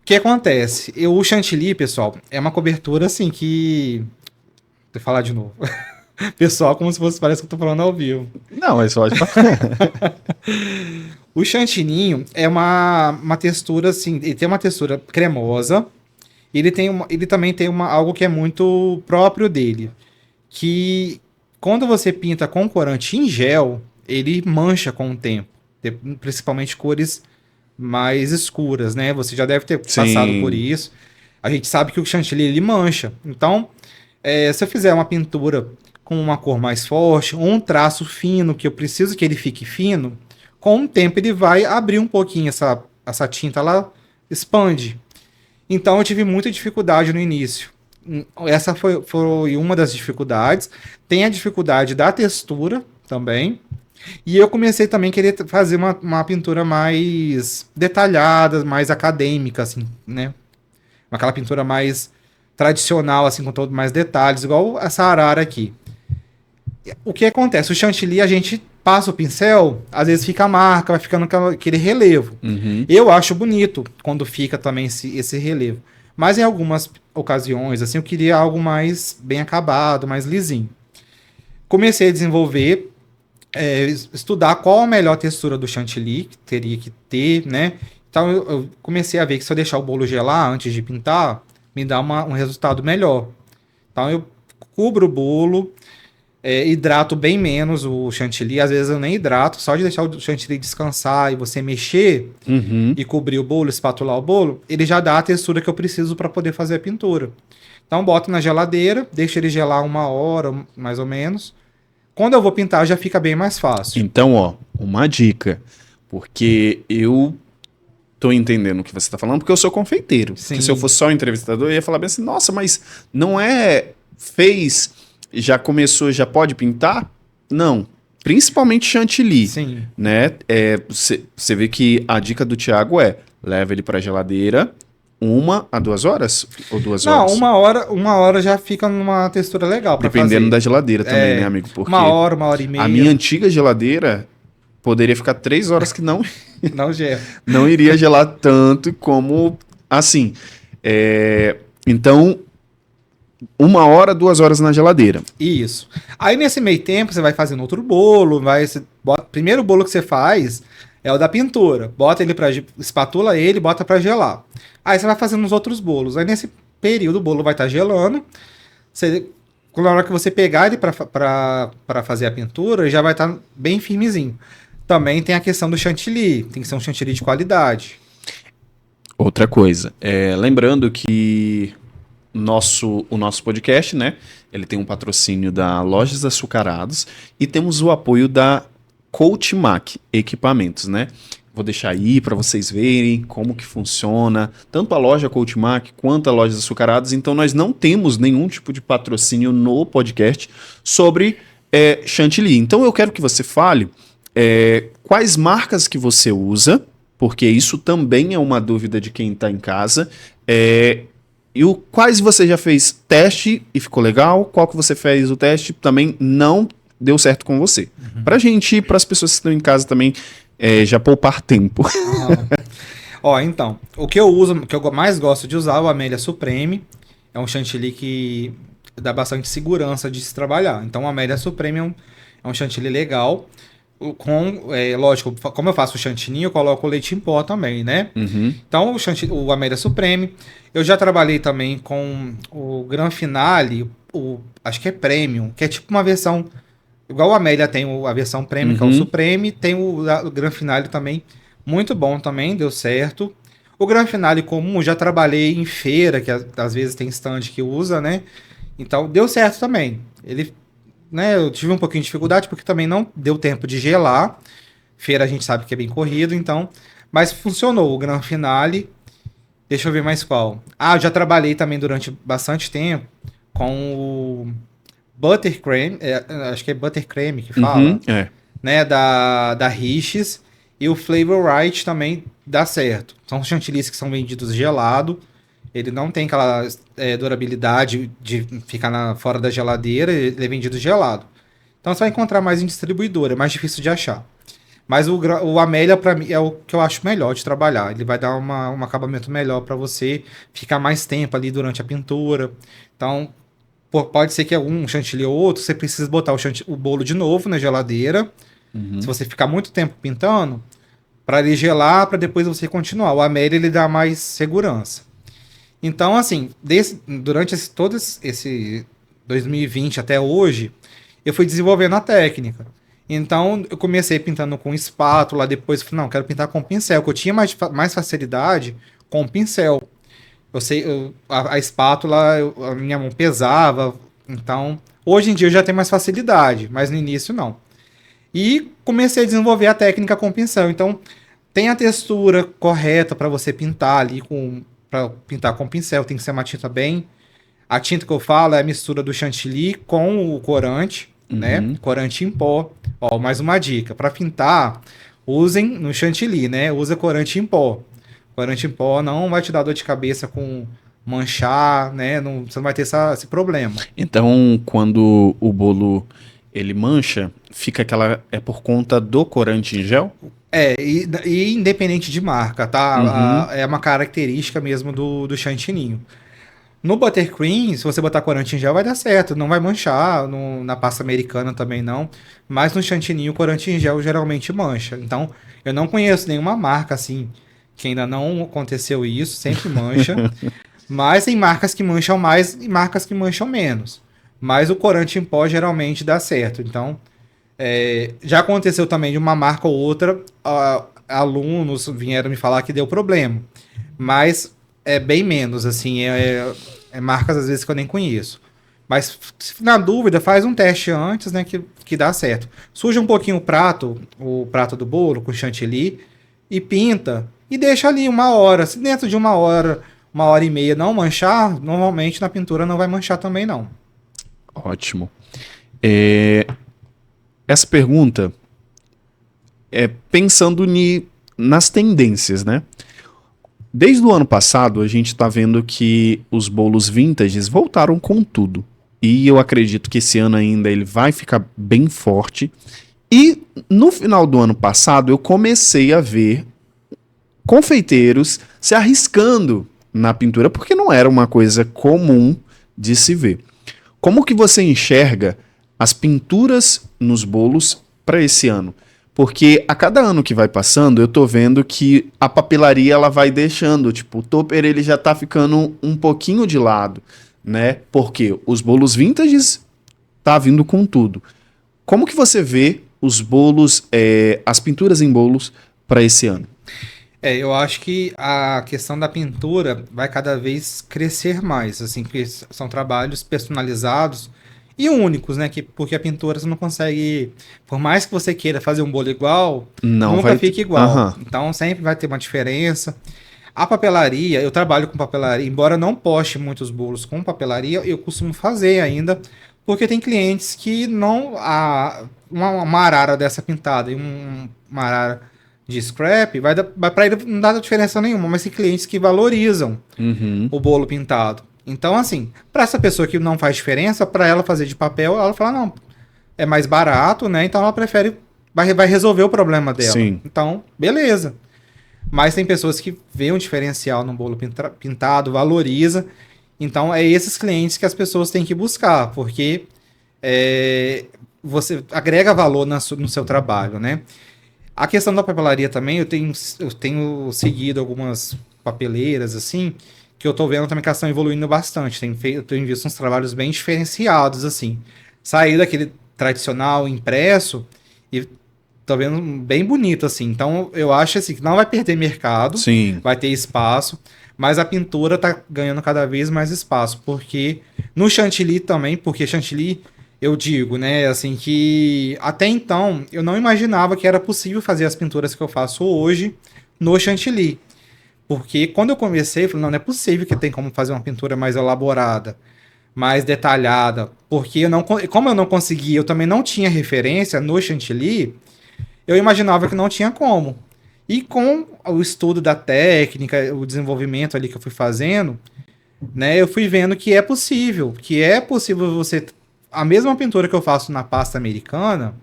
O que acontece? O chantilly, pessoal, é uma cobertura assim que... Vou falar de novo. Pessoal, como se parece que eu tô falando ao vivo.
Não, é só...
O chantininho é uma textura assim, ele tem uma textura cremosa, ele também tem algo que é muito próprio dele, que quando você pinta com corante em gel, ele mancha com o tempo, principalmente cores mais escuras, né? Você já deve ter passado por isso. A gente sabe que o chantilly ele mancha. Então, se eu fizer uma pintura com uma cor mais forte, ou um traço fino, que eu preciso que ele fique fino, com o tempo ele vai abrir um pouquinho essa tinta, ela expande. Então eu tive muita dificuldade no início. Essa foi uma das dificuldades. Tem a dificuldade da textura também. E eu comecei também a querer fazer uma pintura mais detalhada, mais acadêmica, assim, né? Aquela pintura mais tradicional, assim, com todos mais detalhes, igual essa arara aqui. O que acontece? O chantilly, a gente passa o pincel, às vezes fica a marca, vai ficando aquele relevo. Eu acho bonito quando fica também esse relevo. Mas em algumas ocasiões, assim, eu queria algo mais bem acabado, mais lisinho. Comecei a desenvolver, estudar qual a melhor textura do chantilly que teria que ter, né? Então eu comecei a ver que se eu deixar o bolo gelar antes de pintar, me dá um resultado melhor. Então eu cubro o bolo, hidrato bem menos o chantilly, às vezes eu nem hidrato, só de deixar o chantilly descansar e você mexer e cobrir o bolo, espatular o bolo, ele já dá a textura que eu preciso para poder fazer a pintura. Então boto na geladeira, deixo ele gelar 1 hora, mais ou menos. Quando eu vou pintar já fica bem mais fácil.
Então, ó, uma dica, porque eu tô entendendo o que você tá falando, porque eu sou confeiteiro.
Sim.
Porque se eu fosse só entrevistador, eu ia falar bem assim, nossa, mas não fez... Já começou, já pode pintar? Não. Principalmente chantilly.
Sim.
Né? Você vê que a dica do Thiago leva ele para a geladeira, 1 a 2 horas? Ou 2
Não,
horas?
1 hora já fica numa textura legal pra
Dependendo
fazer.
da geladeira também, né, amigo? Porque
1 hora e meia.
a minha antiga geladeira poderia ficar 3 horas que não,
Não gera.
não iria gelar tanto como assim. Então, 1 hora, 2 horas na geladeira.
Isso. Aí nesse meio tempo você vai fazendo outro bolo, primeiro bolo que você faz é o da pintura. Bota ele espatula ele, bota pra gelar. Aí você vai fazendo os outros bolos. Aí nesse período o bolo vai estar gelando. Na hora que você pegar ele pra fazer a pintura, ele já vai estar bem firmezinho. Também tem a questão do chantilly, tem que ser um chantilly de qualidade.
Outra coisa, lembrando que o nosso podcast, né? Ele tem um patrocínio da Lojas Açucarados e temos o apoio da Coachmac Equipamentos, né? Vou deixar aí para vocês verem como que funciona, tanto a loja Coachmac quanto a Lojas Açucarados. Então nós não temos nenhum tipo de patrocínio no podcast sobre chantilly. Então eu quero que você fale quais marcas que você usa, porque isso também é uma dúvida de quem está em casa. Quais você já fez teste e ficou legal? Qual que você fez o teste também não deu certo com você? Pra gente, para as pessoas que estão em casa também, já poupar tempo.
Então, o que eu mais gosto de usar é o Amélia Supreme. É um chantilly que dá bastante segurança de se trabalhar. Então, o Amélia Supreme é um chantilly legal. Lógico, como eu faço o chantilly, eu coloco o leite em pó também, né?
Uhum.
Então, o Amélia Supreme. Eu já trabalhei também com o Gran Finale, acho que é Premium, que é tipo uma versão... Igual o Amélia tem a versão Premium, que é o Supreme, tem o Gran Finale também, muito bom também, deu certo. O Gran Finale comum, já trabalhei em feira, que às vezes tem stand que usa, né? Então, deu certo também. Ele... eu tive um pouquinho de dificuldade porque também não deu tempo de gelar. Feira a gente sabe que é bem corrido, então. Mas funcionou o Gran Finale. Deixa eu ver mais qual. Eu já trabalhei também durante bastante tempo com o Buttercream. Acho que é Buttercream que fala. Né, da Riches. E o Flavor Right também dá certo. São chantilly's que são vendidos gelado. Ele não tem aquela durabilidade de ficar fora da geladeira, ele é vendido gelado. Então você vai encontrar mais em distribuidora, é mais difícil de achar. Mas o Amélia, para mim, é o que eu acho melhor de trabalhar. Ele vai dar um acabamento melhor para você, ficar mais tempo ali durante a pintura. Então, pode ser que algum chantilly ou outro, você precise botar o bolo de novo na geladeira. Se você ficar muito tempo pintando, para ele gelar, para depois você continuar. O Amélia, ele dá mais segurança. Então, assim, durante todo esse 2020 até hoje, eu fui desenvolvendo a técnica. Então, eu comecei pintando com espátula, depois falei, não, quero pintar com pincel, que eu tinha mais facilidade com pincel. A espátula, a minha mão pesava, então, hoje em dia eu já tenho mais facilidade, mas no início não. E comecei a desenvolver a técnica com pincel. Então, tem a textura correta para você pintar ali para pintar com pincel, tem que ser uma tinta bem... A tinta que eu falo é a mistura do chantilly com o corante, né? Corante em pó. Mais uma dica. Para pintar, usem no chantilly, né? Usa corante em pó. Corante em pó não vai te dar dor de cabeça com manchar, né? Você não vai ter esse problema.
Então, quando o bolo ele mancha, fica é por conta do corante em gel?
E independente de marca, tá? É uma característica mesmo do chantininho. No Buttercream, se você botar corante em gel, vai dar certo. Não vai manchar. Na pasta americana também não. Mas no chantininho, o corante em gel geralmente mancha. Então, eu não conheço nenhuma marca assim que ainda não aconteceu isso. Sempre mancha. Mas tem marcas que mancham mais e marcas que mancham menos. Mas o corante em pó geralmente dá certo. Então, já aconteceu também de uma marca ou outra, alunos vieram me falar que deu problema. Mas é bem menos, assim, marcas às vezes que eu nem conheço. Mas, na dúvida, faz um teste antes, né, que dá certo. Suja um pouquinho o prato do bolo com chantilly, e pinta, e deixa ali 1 hora. Se dentro de 1 hora, 1 hora e meia não manchar, normalmente na pintura não vai manchar também, não.
Ótimo. Essa pergunta é pensando nas tendências, né? Desde o ano passado, a gente tá vendo que os bolos vintages voltaram com tudo. E eu acredito que esse ano ainda ele vai ficar bem forte. E no final do ano passado, eu comecei a ver confeiteiros se arriscando na pintura, porque não era uma coisa comum de se ver. Como que você enxerga as pinturas nos bolos para esse ano? Porque a cada ano que vai passando, eu tô vendo que a papelaria ela vai deixando, tipo, o topper ele já tá ficando um pouquinho de lado, né? Porque os bolos vintages tá vindo com tudo. Como que você vê os bolos, as pinturas em bolos para esse ano?
Eu acho que a questão da pintura vai cada vez crescer mais, assim, porque são trabalhos personalizados e únicos, né? Porque a pintura você não consegue, por mais que você queira fazer um bolo igual,
Não
nunca
vai.
fica igual.
Aham.
Então sempre vai ter uma diferença. A papelaria, eu trabalho com papelaria, embora não poste muitos bolos com papelaria, eu costumo fazer ainda, porque tem clientes que não. Uma arara dessa pintada e uma arara de scrap, vai para ele não dá diferença nenhuma, mas tem clientes que valorizam
Uhum.
o bolo pintado. Então, assim, para essa pessoa que não faz diferença, para ela fazer de papel, ela fala, não, é mais barato, né? Então ela prefere, vai resolver o problema dela.
Sim.
Então, beleza. Mas tem pessoas que veem um diferencial no bolo pintado, valoriza. Então, é esses clientes que as pessoas têm que buscar, porque você agrega valor no seu trabalho, né? A questão da papelaria também, eu tenho seguido algumas papeleiras, assim, que eu tô vendo também que elas estão evoluindo bastante. Eu tenho visto uns trabalhos bem diferenciados, assim. Sair daquele tradicional impresso e tô vendo bem bonito, assim. Então, eu acho assim, que não vai perder mercado,
Sim.
vai ter espaço, mas a pintura tá ganhando cada vez mais espaço, porque no chantilly também, porque chantilly, eu digo, né, assim, que até então eu não imaginava que era possível fazer as pinturas que eu faço hoje no chantilly. Porque quando eu comecei, eu falei, não é possível que tem como fazer uma pintura mais elaborada, mais detalhada, porque como eu não conseguia, eu também não tinha referência no chantilly, eu imaginava que não tinha como. E com o estudo da técnica, o desenvolvimento ali que eu fui fazendo, né, eu fui vendo que é possível você, a mesma pintura que eu faço na pasta americana,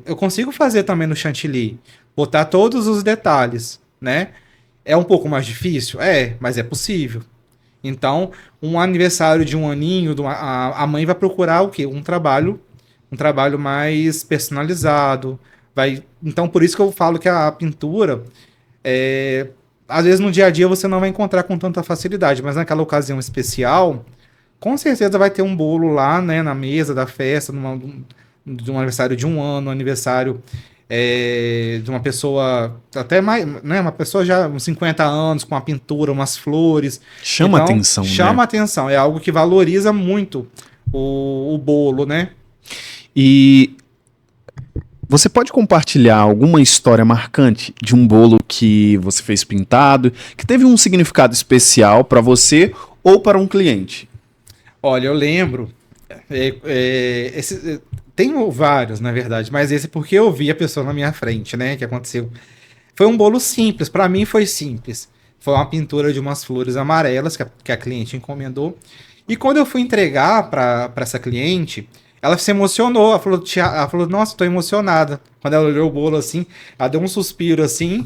eu consigo fazer também no chantilly, botar todos os detalhes, né? É um pouco mais difícil? Mas é possível. Então, um aniversário de um aninho, a mãe vai procurar o quê? Um trabalho mais personalizado. Então, por isso que eu falo que a pintura, às vezes no dia a dia você não vai encontrar com tanta facilidade, mas naquela ocasião especial, com certeza vai ter um bolo lá, né, na mesa da festa, de um aniversário de um ano, um aniversário de uma pessoa até mais, né, uma pessoa já uns 50 anos, com uma pintura, umas flores.
Chama
Então,
atenção,
chama
né?
atenção, é algo que valoriza muito o bolo, né?
E você pode compartilhar alguma história marcante de um bolo que você fez pintado, que teve um significado especial para você ou para um cliente?
Olha, eu lembro, tenho vários, na verdade, mas esse porque eu vi a pessoa na minha frente, né, que aconteceu. Foi um bolo simples, para mim foi simples. Foi uma pintura de umas flores amarelas que a cliente encomendou. E quando eu fui entregar para essa cliente, ela se emocionou. Ela falou, nossa, tô emocionada. Quando ela olhou o bolo assim, ela deu um suspiro assim.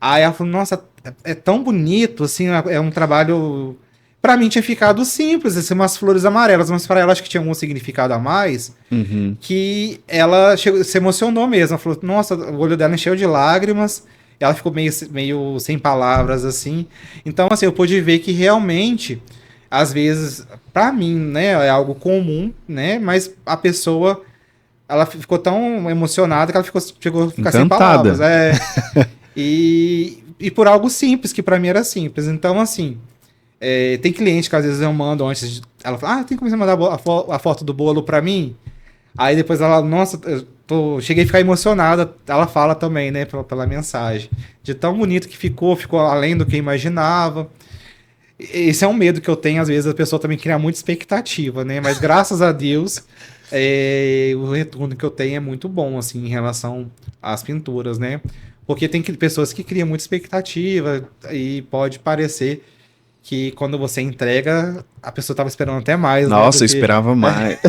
Aí ela falou, nossa, é tão bonito, assim, é um trabalho. Pra mim tinha ficado simples, assim, umas flores amarelas, mas para ela acho que tinha algum significado a mais,
Uhum.
que ela se emocionou mesmo. Ela falou, nossa, o olho dela encheu de lágrimas, ela ficou meio sem palavras, assim. Então, assim, eu pude ver que realmente, às vezes, pra mim, né, é algo comum, né, mas a pessoa, ela ficou tão emocionada que ela chegou a ficar sem
Encantada.
palavras. E por algo simples, que pra mim era simples. Então, assim, tem cliente que às vezes eu mando antes de. Ela fala, tem como você mandar a foto do bolo pra mim? Aí depois ela, nossa, cheguei a ficar emocionada. Ela fala também, né, pela mensagem. De tão bonito que ficou além do que eu imaginava. Esse é um medo que eu tenho, às vezes a pessoa também cria muita expectativa, né? Mas graças a Deus, o retorno que eu tenho é muito bom, assim, em relação às pinturas, né? Porque tem pessoas que criam muita expectativa e pode parecer que quando você entrega, a pessoa estava esperando até mais, né?
Nossa, eu esperava mais.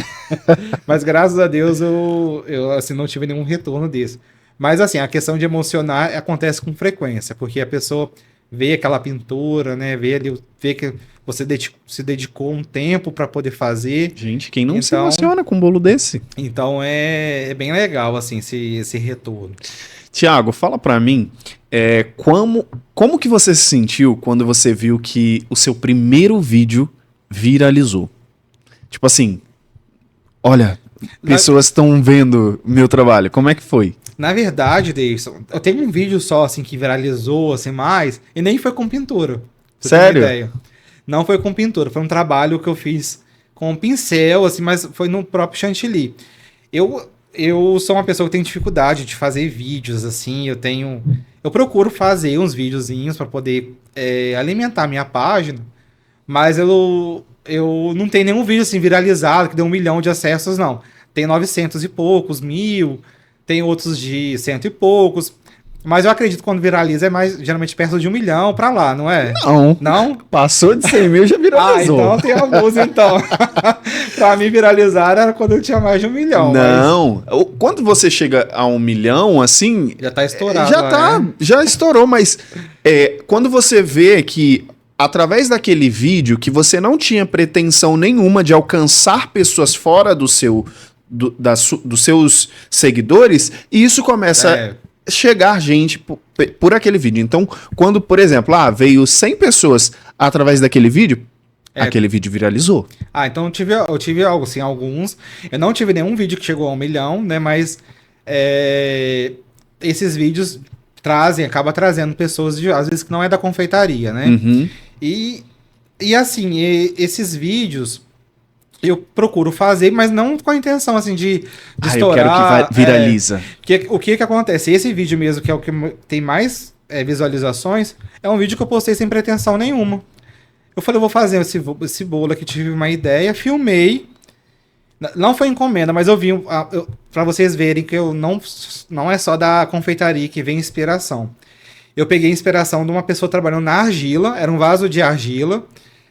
Mas graças a Deus eu assim, não tive nenhum retorno desse. Mas assim, a questão de emocionar acontece com frequência, porque a pessoa vê aquela pintura, né? Vê que você se dedicou um tempo para poder fazer.
Gente, quem não se emociona com um bolo desse?
Então é bem legal, assim, esse retorno.
Tiago, fala pra mim, como que você se sentiu quando você viu que o seu primeiro vídeo viralizou? Tipo assim, olha, pessoas estão vendo meu trabalho. Como é que foi?
Na verdade, Davidson, eu tenho um vídeo só, assim, que viralizou, assim, mais, e nem foi com pintura.
Sério?
Ideia. Não foi com pintura, foi um trabalho que eu fiz com um pincel, assim, mas foi no próprio chantilly. Eu sou uma pessoa que tem dificuldade de fazer vídeos, assim, eu procuro fazer uns videozinhos para poder alimentar a minha página, mas eu não tenho nenhum vídeo, assim, viralizado, que deu 1 milhão de acessos, não. Tem 900 e poucos, 1.000... Tem outros de 100 e poucos. Mas eu acredito que quando viraliza é mais, geralmente perto de 1 milhão pra lá, não é?
Não.
Não?
Passou de 100 mil, já viralizou.
Então tem alguns, então. Pra mim viralizar era quando eu tinha mais de 1 milhão.
Não. Mas... Quando você chega a 1 milhão, assim...
Já tá estourado.
Já estourou, mas quando você vê que através daquele vídeo que você não tinha pretensão nenhuma de alcançar pessoas fora dos seus seguidores, e isso começa a chegar gente por aquele vídeo. Então, quando, por exemplo, veio 100 pessoas através daquele vídeo, aquele vídeo viralizou.
Então eu tive algo assim, alguns. Eu não tive nenhum vídeo que chegou a 1 milhão, né? Mas esses vídeos acaba trazendo pessoas, às vezes, que não é da confeitaria, né?
Uhum.
E assim, esses vídeos eu procuro fazer, mas não com a intenção, assim, de estourar.
Eu quero que viraliza.
O que acontece? Esse vídeo mesmo, que é o que tem mais visualizações, é um vídeo que eu postei sem pretensão nenhuma. Eu falei, eu vou fazer esse bolo aqui, tive uma ideia, filmei. Não foi encomenda, mas eu vi, pra vocês verem que eu não é só da confeitaria que vem inspiração. Eu peguei inspiração de uma pessoa trabalhando na argila, era um vaso de argila.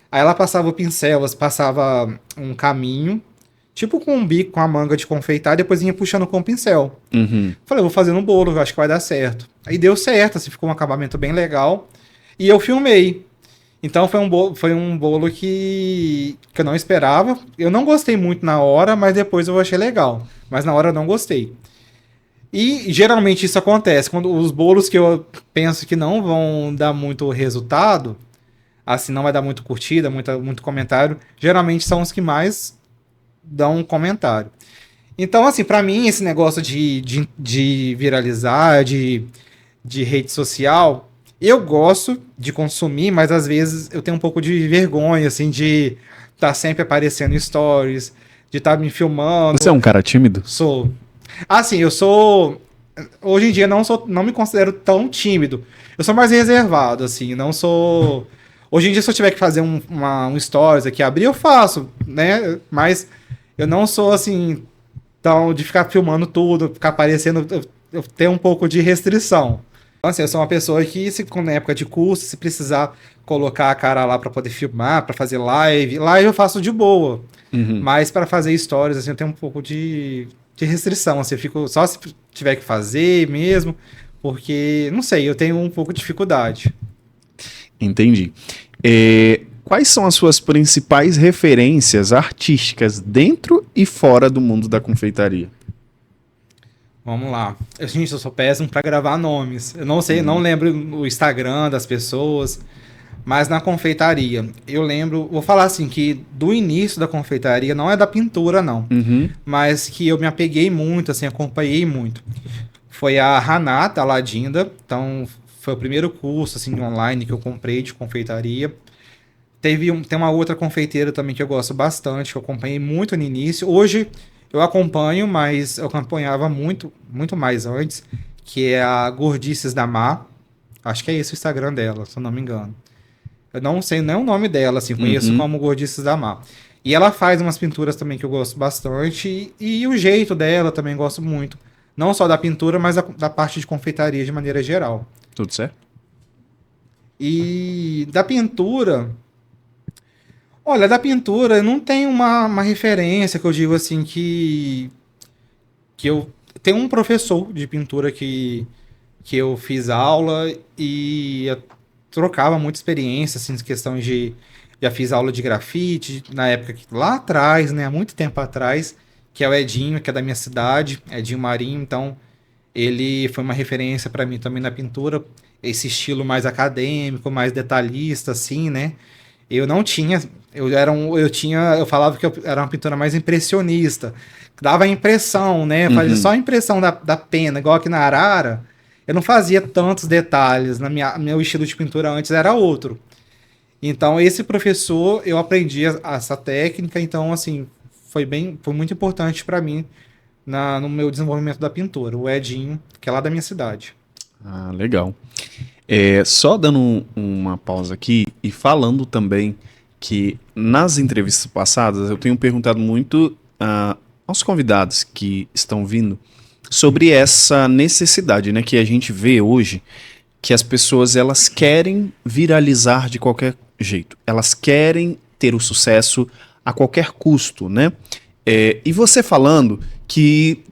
Aí ela passava o pincel, passava um caminho, tipo com um bico, com a manga de confeitar, e depois ia puxando com o pincel.
Uhum.
Falei, vou fazer no bolo, eu acho que vai dar certo. Aí deu certo, assim, ficou um acabamento bem legal. E eu filmei. Então foi um bolo que eu não esperava. Eu não gostei muito na hora, mas depois eu achei legal. Mas na hora eu não gostei. E geralmente isso acontece. Quando os bolos que eu penso que não vão dar muito resultado, assim, não vai dar muito curtida, muito comentário, geralmente são os que mais dão um comentário. Então, assim, pra mim, esse negócio de viralizar, de rede social, eu gosto de consumir, mas às vezes eu tenho um pouco de vergonha, assim, de estar sempre aparecendo em stories, de estar me filmando.
Você é um cara tímido?
Sou. Assim, eu sou... Hoje em dia não me considero tão tímido. Eu sou mais reservado, assim, não sou... Hoje em dia, se eu tiver que fazer um stories aqui, abrir, eu faço, né? Mas eu não sou, assim, tão de ficar filmando tudo, ficar aparecendo, eu tenho um pouco de restrição. Então, assim, eu sou uma pessoa que, na época de curso, se precisar colocar a cara lá para poder filmar, para fazer live eu faço de boa.
Uhum.
Mas para fazer stories, assim, eu tenho um pouco de restrição, assim, eu fico só se tiver que fazer mesmo, porque, não sei, eu tenho um pouco de dificuldade.
Entendi. Quais são as suas principais referências artísticas dentro e fora do mundo da confeitaria?
Vamos lá. Gente, eu sou péssimo para gravar nomes. Eu não sei, não lembro o Instagram das pessoas, mas na confeitaria, eu lembro, vou falar assim, que do início da confeitaria, não é da pintura, não, mas que eu me apeguei muito, assim, acompanhei muito. Foi a Hanata, a Ladinda, então foi o primeiro curso, assim, online que eu comprei de confeitaria. Tem uma outra confeiteira também que eu gosto bastante, que eu acompanhei muito no início. Hoje eu acompanho, mas eu acompanhava muito, muito mais antes, que é a Gordices da Má. Acho que é esse o Instagram dela, se eu não me engano. Eu não sei nem o nome dela, assim, conheço como Gordices da Má. E ela faz umas pinturas também que eu gosto bastante. E o jeito dela também gosto muito. Não só da pintura, mas da parte de confeitaria de maneira geral.
Tudo certo?
E da pintura... Olha, da pintura eu não tenho uma referência que eu digo assim que eu... Tem um professor de pintura que eu fiz aula e eu trocava muita experiência, assim, em questões de... Já fiz aula de grafite, na época lá atrás, né, há muito tempo atrás, que é o Edinho, que é da minha cidade, Edinho Marinho, então ele foi uma referência para mim também na pintura, esse estilo mais acadêmico, mais detalhista, assim, né? Eu não tinha, eu falava que eu era uma pintura mais impressionista, dava impressão, né? Fazia só a impressão da pena, igual aqui na Arara. Eu não fazia tantos detalhes, meu estilo de pintura antes era outro. Então, esse professor, eu aprendi essa técnica, então, assim, foi muito importante para mim no meu desenvolvimento da pintura. O Edinho, que é lá da minha cidade.
Ah, legal. Só dando uma pausa aqui e falando também que nas entrevistas passadas eu tenho perguntado muito aos convidados que estão vindo sobre essa necessidade, né, que a gente vê hoje, que as pessoas elas querem viralizar de qualquer jeito. Elas querem ter o sucesso a qualquer custo, né? E você falou que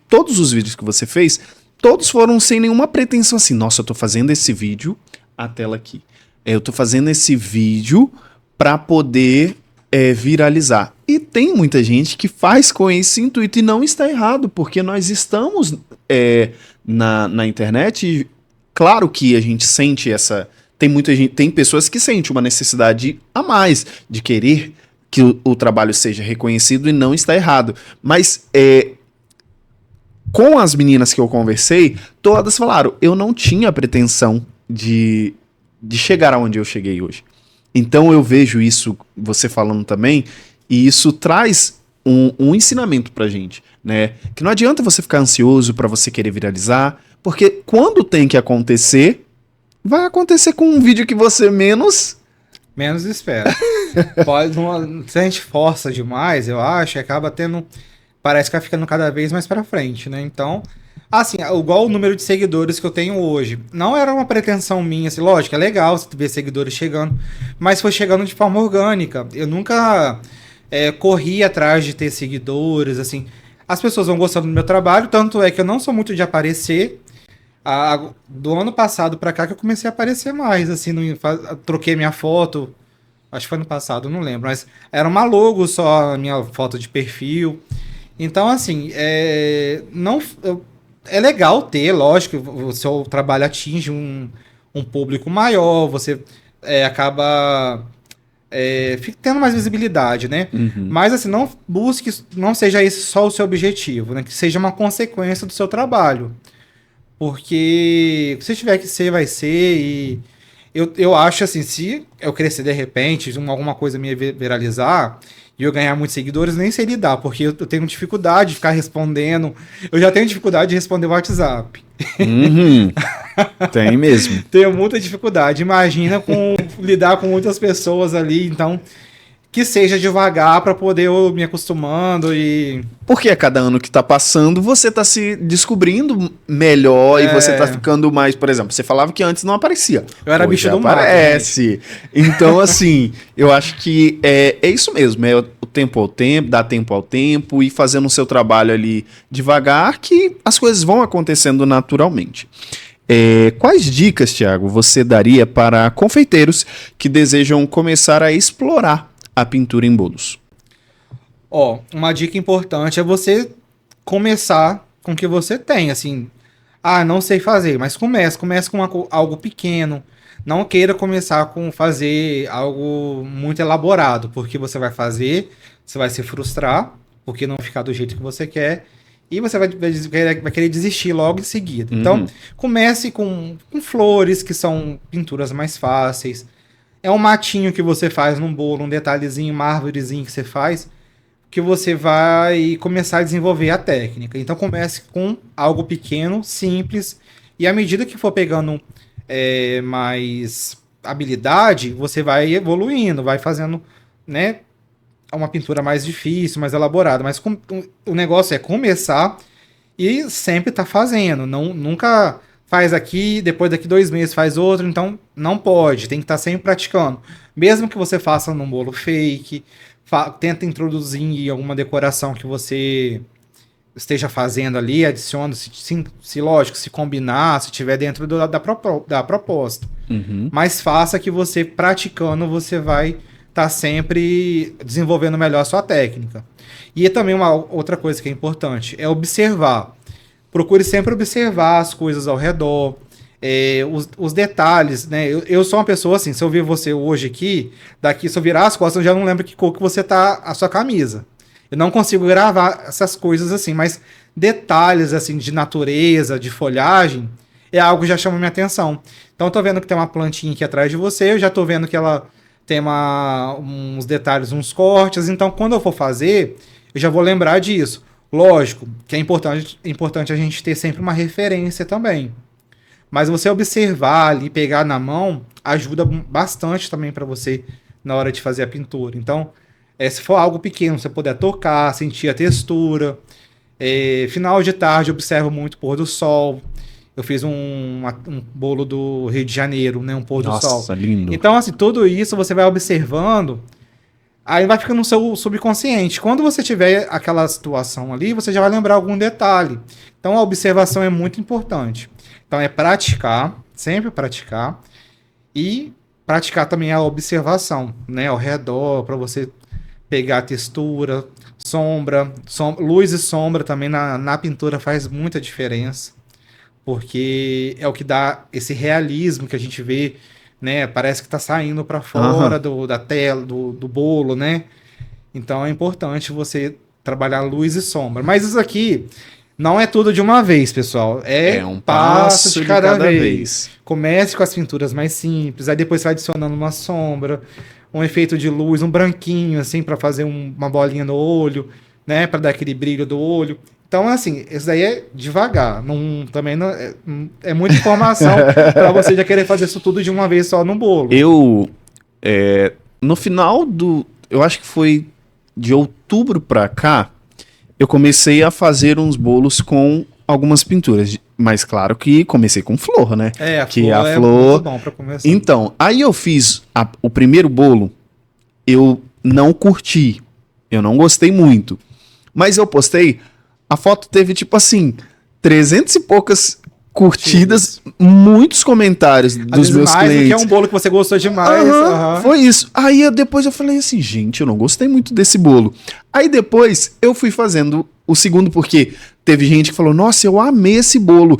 todos os vídeos que você fez, todos foram sem nenhuma pretensão assim, nossa, eu tô fazendo esse vídeo, a tela aqui. Eu tô fazendo esse vídeo para poder viralizar. E tem muita gente que faz com esse intuito e não está errado, porque nós estamos na internet e claro que a gente sente tem pessoas que sentem uma necessidade a mais de querer que o trabalho seja reconhecido e não está errado. Mas com as meninas que eu conversei, todas falaram, eu não tinha pretensão de chegar aonde eu cheguei hoje. Então eu vejo isso, você falando também, e isso traz um ensinamento pra gente, né? Que não adianta você ficar ansioso pra você querer viralizar, porque quando tem que acontecer, vai acontecer com um vídeo que você menos
espera. Se a gente força demais, eu acho, acaba tendo... Parece que vai ficando cada vez mais pra frente, né? Então, assim, igual o número de seguidores que eu tenho hoje. Não era uma pretensão minha, assim, lógico, é legal você ver seguidores chegando, mas foi chegando de forma orgânica. Eu nunca corri atrás de ter seguidores, assim. As pessoas vão gostando do meu trabalho, tanto é que eu não sou muito de aparecer. Do ano passado pra cá que eu comecei a aparecer mais, assim, troquei minha foto, acho que foi ano passado, não lembro, mas era uma logo só, a minha foto de perfil. Então, assim, é legal ter, lógico, o seu trabalho atinge um público maior, você acaba tendo mais visibilidade, né?
Uhum.
Mas, assim, não seja esse só o seu objetivo, né? Que seja uma consequência do seu trabalho. Porque se tiver que ser, vai ser. E eu acho assim, se eu crescer de repente, alguma coisa me viralizar e eu ganhar muitos seguidores, nem sei lidar, porque eu tenho dificuldade de ficar respondendo. Eu já tenho dificuldade de responder o WhatsApp.
Uhum. Tem mesmo.
Tenho muita dificuldade. Imagina lidar com muitas pessoas ali, então... Que seja devagar para poder eu me acostumando e...
Porque a cada ano que tá passando, você tá se descobrindo melhor e você tá ficando mais... Por exemplo, você falava que antes não aparecia.
Eu era bicho do mato.
Aparece. Então, assim, eu acho que é isso mesmo. É o tempo ao tempo, dá tempo ao tempo e fazendo o seu trabalho ali devagar que as coisas vão acontecendo naturalmente. Quais dicas, Thiago, você daria para confeiteiros que desejam começar a explorar a pintura em bolos?
Uma dica importante é você começar com o que você tem, assim, não sei fazer, mas comece com algo pequeno, não queira começar com fazer algo muito elaborado, porque você vai se frustrar, porque não ficar do jeito que você quer, e você vai querer desistir logo em seguida. Então, comece com flores, que são pinturas mais fáceis. É um matinho que você faz num bolo, um detalhezinho, uma árvorezinha que você faz, que você vai começar a desenvolver a técnica. Então comece com algo pequeno, simples, e à medida que for pegando mais habilidade, você vai evoluindo, vai fazendo né, uma pintura mais difícil, mais elaborada, mas o negócio é começar e sempre tá fazendo, nunca faz aqui, depois daqui 2 meses faz outro, então não pode, tem que estar sempre praticando. Mesmo que você faça num bolo fake, tenta introduzir alguma decoração que você esteja fazendo ali, adiciona, se lógico, se combinar, se tiver dentro da proposta.
Uhum.
Mas faça que você praticando, você vai estar sempre desenvolvendo melhor a sua técnica. E também uma outra coisa que é importante é observar. Procure sempre observar as coisas ao redor, os detalhes, né? Eu sou uma pessoa assim, se eu ver você hoje aqui, daqui, se eu virar as costas, eu já não lembro que cor que você tá a sua camisa. Eu não consigo gravar essas coisas assim, mas detalhes assim de natureza, de folhagem, é algo que já chama minha atenção. Então eu tô vendo que tem uma plantinha aqui atrás de você, eu já tô vendo que ela tem uns detalhes, uns cortes, então quando eu for fazer, eu já vou lembrar disso. Lógico que é importante a gente ter sempre uma referência também. Mas você observar ali, pegar na mão, ajuda bastante também para você na hora de fazer a pintura. Então, se for algo pequeno, você puder tocar, sentir a textura. Final de tarde, eu observo muito o pôr do sol. Eu fiz um bolo do Rio de Janeiro, né? Um pôr do sol.
Nossa, lindo.
Então, assim, tudo isso você vai observando, aí vai ficando no seu subconsciente. Quando você tiver aquela situação ali, você já vai lembrar algum detalhe. Então, a observação é muito importante. Então, é praticar, sempre praticar, e praticar também a observação, né? Ao redor, para você pegar a textura, sombra, luz e sombra também na pintura faz muita diferença, porque é o que dá esse realismo que a gente vê, né? Parece que tá saindo para fora da tela, do bolo, né? Então é importante você trabalhar luz e sombra. Mas isso aqui não é tudo de uma vez, pessoal. É
um passo de cada vez.
Comece com as pinturas mais simples, aí depois vai adicionando uma sombra, um efeito de luz, um branquinho, assim, para fazer uma bolinha no olho, né? Para dar aquele brilho do olho. Então, assim, isso daí é devagar. Também não é muita informação para você já querer fazer isso tudo de uma vez só no bolo.
No final eu acho que foi de outubro para cá, eu comecei a fazer uns bolos com algumas pinturas. Mas claro que comecei com flor, né?
A flor muito bom pra começar.
Então, aí eu fiz o primeiro bolo, eu não curti, eu não gostei muito. Mas eu postei, a foto teve tipo assim, 300 e poucas curtidas, muitos comentários dos meus clientes.
Que é um bolo que você gostou demais.
Foi isso. Aí depois eu falei assim, gente, eu não gostei muito desse bolo. Aí depois eu fui fazendo o segundo, porque teve gente que falou, nossa, eu amei esse bolo.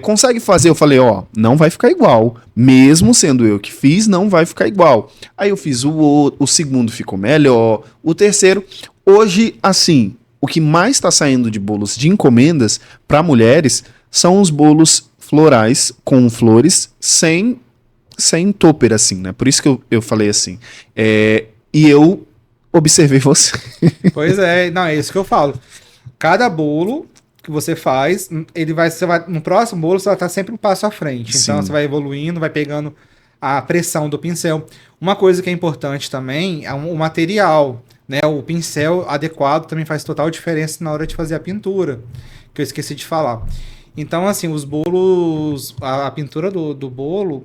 Consegue fazer? Eu falei, não vai ficar igual. Mesmo sendo eu que fiz, não vai ficar igual. Aí eu fiz o segundo, ficou melhor. O terceiro, hoje, assim, o que mais está saindo de bolos de encomendas para mulheres são os bolos florais com flores sem topper, assim, né? Por isso que eu falei assim. E eu observei você.
Pois é, não, é isso que eu falo. Cada bolo que você faz, no próximo bolo você vai estar sempre um passo à frente.
Sim.
Então você vai evoluindo, vai pegando a pressão do pincel. Uma coisa que é importante também é o material, né? O pincel adequado também faz total diferença na hora de fazer a pintura, que eu esqueci de falar. Então, assim, os bolos, a pintura do bolo,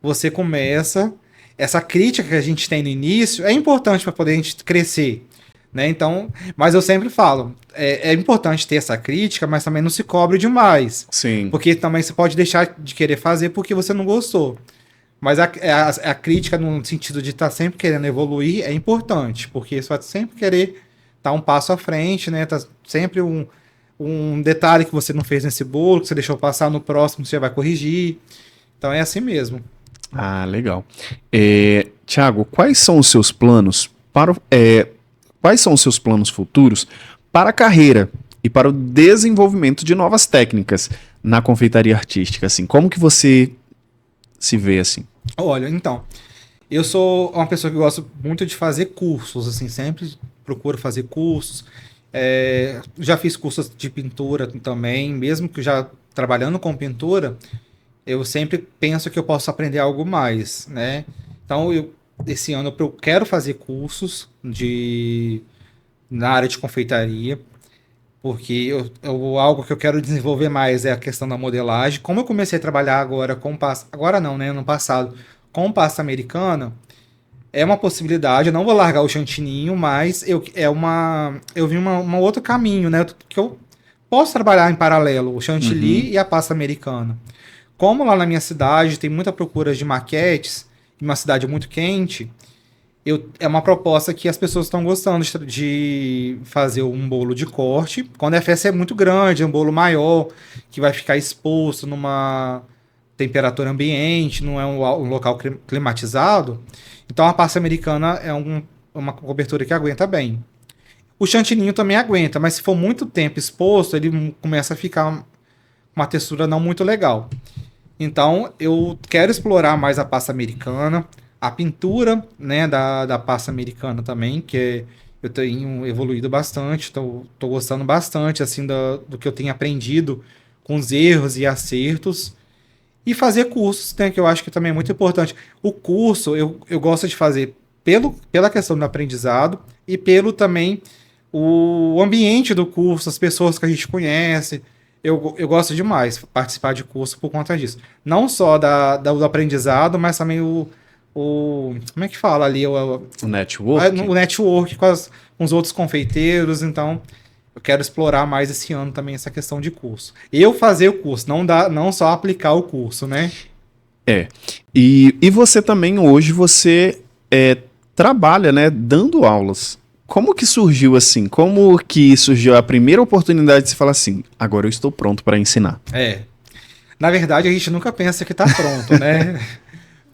você começa. Essa crítica que a gente tem no início é importante para poder a gente crescer, né? Então, mas eu sempre falo, é importante ter essa crítica, mas também não se cobre demais.
Sim.
Porque também você pode deixar de querer fazer porque você não gostou. Mas a crítica no sentido de estar sempre querendo evoluir é importante, porque você vai sempre querer estar um passo à frente, né? Tá sempre um detalhe que você não fez nesse bolo, que você deixou passar, no próximo você vai corrigir. Então é assim mesmo.
Ah, legal. Thiago, quais são os seus planos futuros para a carreira e para o desenvolvimento de novas técnicas na confeitaria artística? Assim, como que você se vê assim?
Olha, então, eu sou uma pessoa que gosta muito de fazer cursos, assim, sempre procuro fazer cursos. Já fiz cursos de pintura também, mesmo que já trabalhando com pintura, eu sempre penso que eu posso aprender algo mais, né? Então, esse ano eu quero fazer cursos na área de confeitaria, porque algo que eu quero desenvolver mais é a questão da modelagem. Como eu comecei a trabalhar agora com pasta, agora não, né, ano passado, com pasta americana, é uma possibilidade. Eu não vou largar o chantininho, mas eu vi um outro caminho, né, que eu posso trabalhar em paralelo, o chantilly e a pasta americana. Como lá na minha cidade tem muita procura de maquetes, uma cidade muito quente, é uma proposta que as pessoas estão gostando de fazer um bolo de corte. Quando a festa é muito grande, é um bolo maior, que vai ficar exposto numa temperatura ambiente, não é um local climatizado. Então a pasta americana é uma cobertura que aguenta bem. O chantininho também aguenta, mas se for muito tempo exposto, ele começa a ficar uma textura não muito legal. Então, eu quero explorar mais a pasta americana, a pintura, né, da pasta americana também, eu tenho evoluído bastante, tô gostando bastante, assim, do que eu tenho aprendido com os erros e acertos. E fazer cursos, né, que eu acho que também é muito importante. O curso, eu gosto de fazer pela questão do aprendizado e pelo também o ambiente do curso, as pessoas que a gente conhece. Eu gosto demais participar de curso por conta disso. Não só do aprendizado, mas também como é que fala ali?
O network?
O network com os outros confeiteiros. Então, eu quero explorar mais esse ano também essa questão de curso. Eu fazer o curso, não só aplicar o curso, né?
E você também, hoje, você trabalha, né, dando aulas. Como que surgiu assim? Como que surgiu a primeira oportunidade de se falar assim, agora eu estou pronto para ensinar?
Na verdade, a gente nunca pensa que está pronto, né?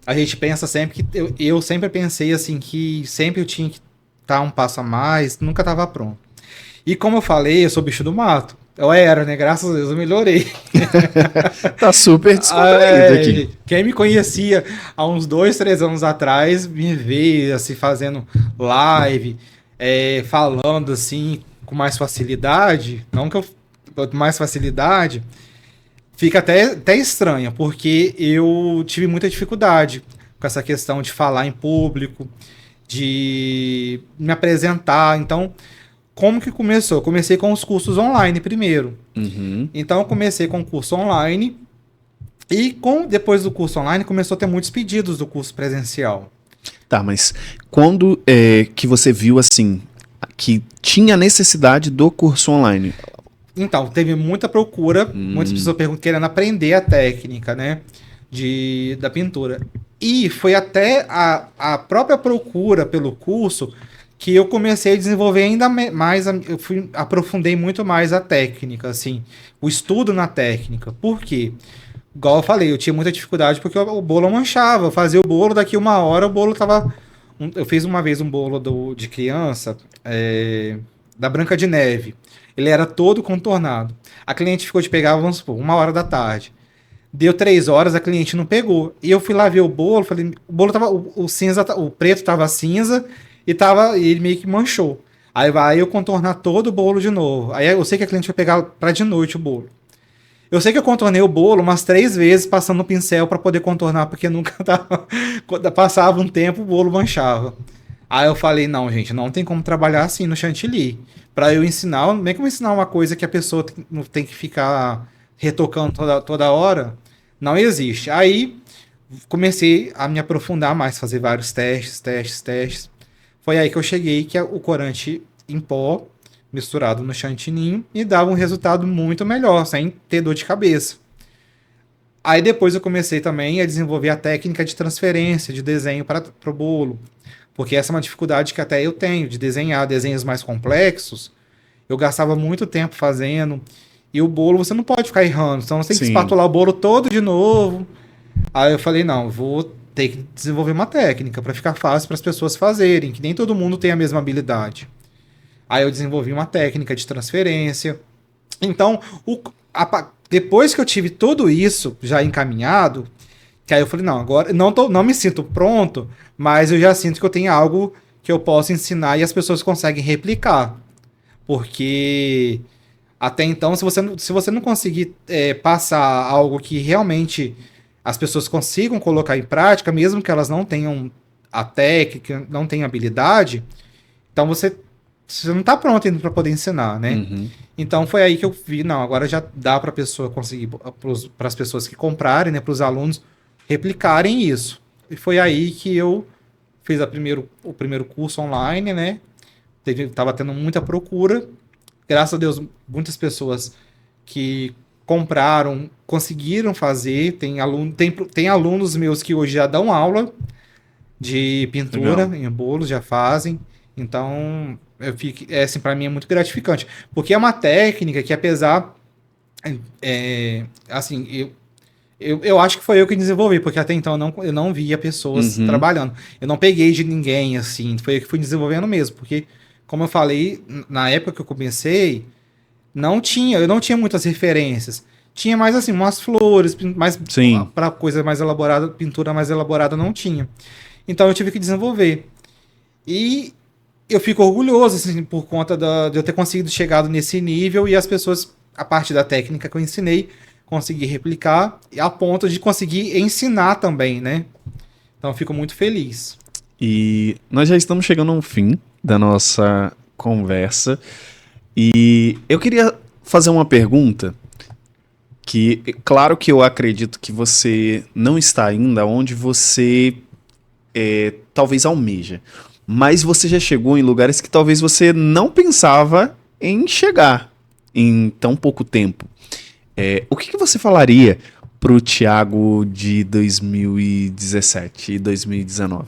A gente pensa sempre que... Eu sempre pensei assim, que sempre eu tinha que estar um passo a mais, nunca estava pronto. E como eu falei, eu sou bicho do mato. Eu era, né? Graças a Deus eu melhorei.
Tá super descontraído aqui.
Quem me conhecia há uns 2, 3 anos atrás, me vê assim, fazendo live... falando assim com mais facilidade, não que eu com mais facilidade, fica até estranha, porque eu tive muita dificuldade com essa questão de falar em público, de me apresentar. Então, como que começou? Eu comecei com os cursos online primeiro. Então, eu comecei com o curso online e depois do curso online começou a ter muitos pedidos do curso presencial.
Tá, mas quando que você viu assim que tinha necessidade do curso online?
Então, teve muita procura, muitas pessoas querendo aprender a técnica, né, da pintura. E foi até a própria procura pelo curso que eu comecei a desenvolver ainda mais, aprofundei muito mais a técnica, assim, o estudo na técnica. Por quê? Igual eu falei, eu tinha muita dificuldade porque o bolo manchava. Eu fazia o bolo, daqui uma hora o bolo tava... Eu fiz uma vez um bolo de criança, da Branca de Neve. Ele era todo contornado. A cliente ficou de pegar, vamos supor, 1h da tarde. Deu 3 horas, a cliente não pegou. E eu fui lá ver o bolo, falei, o bolo tava... O preto tava cinza e ele meio que manchou. Aí vai eu contornar todo o bolo de novo. Aí eu sei que a cliente vai pegar pra de noite o bolo. Eu sei que eu contornei o bolo umas 3 vezes passando no pincel para poder contornar, porque nunca passava um tempo, o bolo manchava. Aí eu falei, não, gente, não tem como trabalhar assim no chantilly. Para eu ensinar, nem como ensinar uma coisa que a pessoa não tem que ficar retocando toda hora, não existe. Aí comecei a me aprofundar mais, fazer vários testes. Foi aí que eu cheguei que o corante em pó misturado no chantininho e dava um resultado muito melhor, sem ter dor de cabeça. Aí depois eu comecei também a desenvolver a técnica de transferência de desenho para o bolo, porque essa é uma dificuldade que até eu tenho, de desenhar desenhos mais complexos. Eu gastava muito tempo fazendo, e o bolo você não pode ficar errando, então você tem que espatular o bolo todo de novo. Aí eu falei, não, vou ter que desenvolver uma técnica para ficar fácil para as pessoas fazerem, que nem todo mundo tem a mesma habilidade. Aí eu desenvolvi uma técnica de transferência. Então, depois que eu tive tudo isso já encaminhado, que aí eu falei, não, agora não me sinto pronto, mas eu já sinto que eu tenho algo que eu posso ensinar e as pessoas conseguem replicar. Porque até então, se você não conseguir passar algo que realmente as pessoas consigam colocar em prática, mesmo que elas não tenham a técnica, não tem habilidade, então você não está pronto ainda para poder ensinar, né?
Uhum.
Então foi aí que eu vi, não, agora já dá para a pessoa conseguir, para as pessoas que comprarem, né, para os alunos replicarem isso. E foi aí que eu fiz o primeiro curso online, né? Tava tendo muita procura. Graças a Deus, muitas pessoas que compraram, conseguiram fazer. Tem alunos meus que hoje já dão aula de pintura
Legal.
em bolos, já fazem. Então, assim, para mim é muito gratificante. Porque é uma técnica que, apesar. Assim, eu acho que foi eu que desenvolvi, porque até então eu não via pessoas trabalhando. Eu não peguei de ninguém, assim, foi eu que fui desenvolvendo mesmo, porque, como eu falei, na época que eu comecei, eu não tinha muitas referências. Tinha mais, assim, umas flores, mais para coisa mais elaborada, pintura mais elaborada não tinha. Então eu tive que desenvolver. E eu fico orgulhoso, assim, por conta de eu ter conseguido chegar nesse nível e as pessoas, a partir da técnica que eu ensinei, conseguir replicar a ponto de conseguir ensinar também, né? Então eu fico muito feliz.
E nós já estamos chegando ao fim da nossa conversa e eu queria fazer uma pergunta que, claro que eu acredito que você não está ainda onde você talvez almeja, mas você já chegou em lugares que talvez você não pensava em chegar em tão pouco tempo. O que você falaria pro Thiago de 2017 e 2019?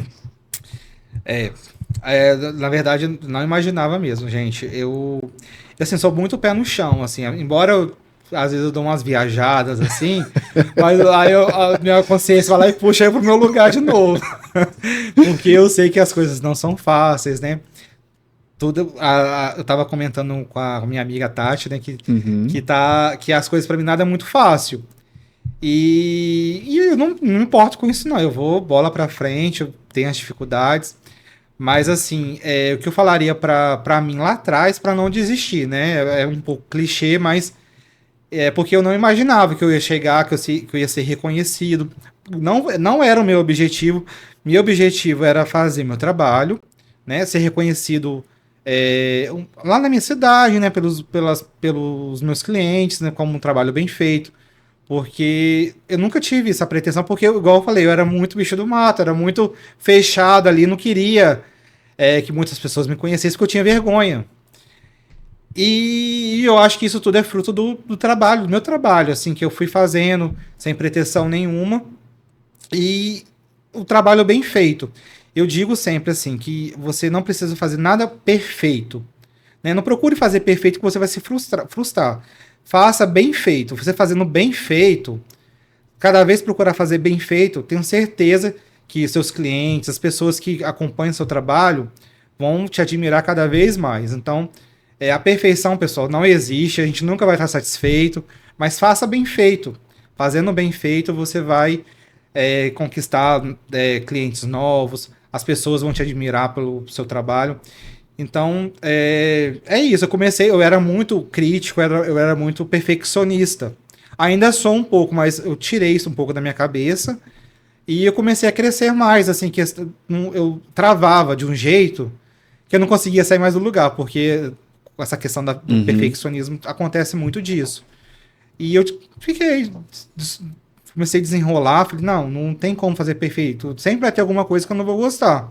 Na verdade, eu não imaginava mesmo, gente. Eu assim, sou muito pé no chão, assim, embora às vezes eu dou umas viajadas, assim, mas aí a minha consciência vai lá e puxa eu pro meu lugar de novo. Porque eu sei que as coisas não são fáceis, né? Eu tava comentando com a minha amiga Tati, né, que as coisas pra mim nada é muito fácil. E eu não me importo com isso, não. Eu vou bola pra frente, eu tenho as dificuldades. Mas, assim, o que eu falaria pra mim lá atrás, pra não desistir, né? É um pouco clichê, mas porque eu não imaginava que eu ia chegar, que eu ia ser reconhecido. Não era o meu objetivo. Meu objetivo era fazer meu trabalho, né? Ser reconhecido lá na minha cidade, né? Pelos meus clientes, né? Como um trabalho bem feito. Porque eu nunca tive essa pretensão, porque, igual eu falei, eu era muito bicho do mato, era muito fechado ali, não queria que muitas pessoas me conhecessem, porque eu tinha vergonha. E eu acho que isso tudo é fruto do trabalho, do meu trabalho, assim, que eu fui fazendo sem pretensão nenhuma. E o trabalho bem feito. Eu digo sempre assim, que você não precisa fazer nada perfeito, né? Não procure fazer perfeito que você vai se frustrar. Faça bem feito. Você fazendo bem feito, cada vez procurar fazer bem feito, tenho certeza que seus clientes, as pessoas que acompanham seu trabalho, vão te admirar cada vez mais. Então, a perfeição, pessoal, não existe, a gente nunca vai estar satisfeito, mas faça bem feito. Fazendo bem feito, você vai conquistar clientes novos, as pessoas vão te admirar pelo seu trabalho. Então, é isso. Eu era muito crítico, eu era muito perfeccionista. Ainda sou um pouco, mas eu tirei isso um pouco da minha cabeça e eu comecei a crescer mais, assim, que eu travava de um jeito que eu não conseguia sair mais do lugar, porque essa questão do perfeccionismo acontece muito disso. E eu comecei a desenrolar, falei, não tem como fazer perfeito. Sempre vai ter alguma coisa que eu não vou gostar.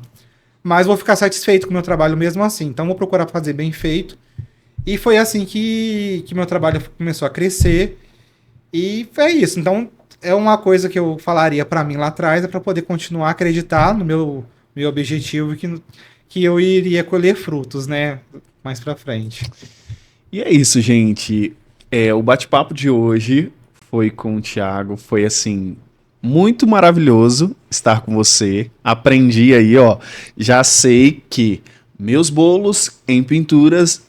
Mas vou ficar satisfeito com o meu trabalho mesmo assim. Então vou procurar fazer bem feito. E foi assim que meu trabalho começou a crescer. E é isso. Então é uma coisa que eu falaria para mim lá atrás, para poder continuar a acreditar no meu objetivo que eu iria colher frutos, né? Mais para frente.
E é isso, gente. O bate-papo de hoje foi com o Thiago. Foi assim, muito maravilhoso estar com você. Aprendi aí, ó. Já sei que meus bolos em pinturas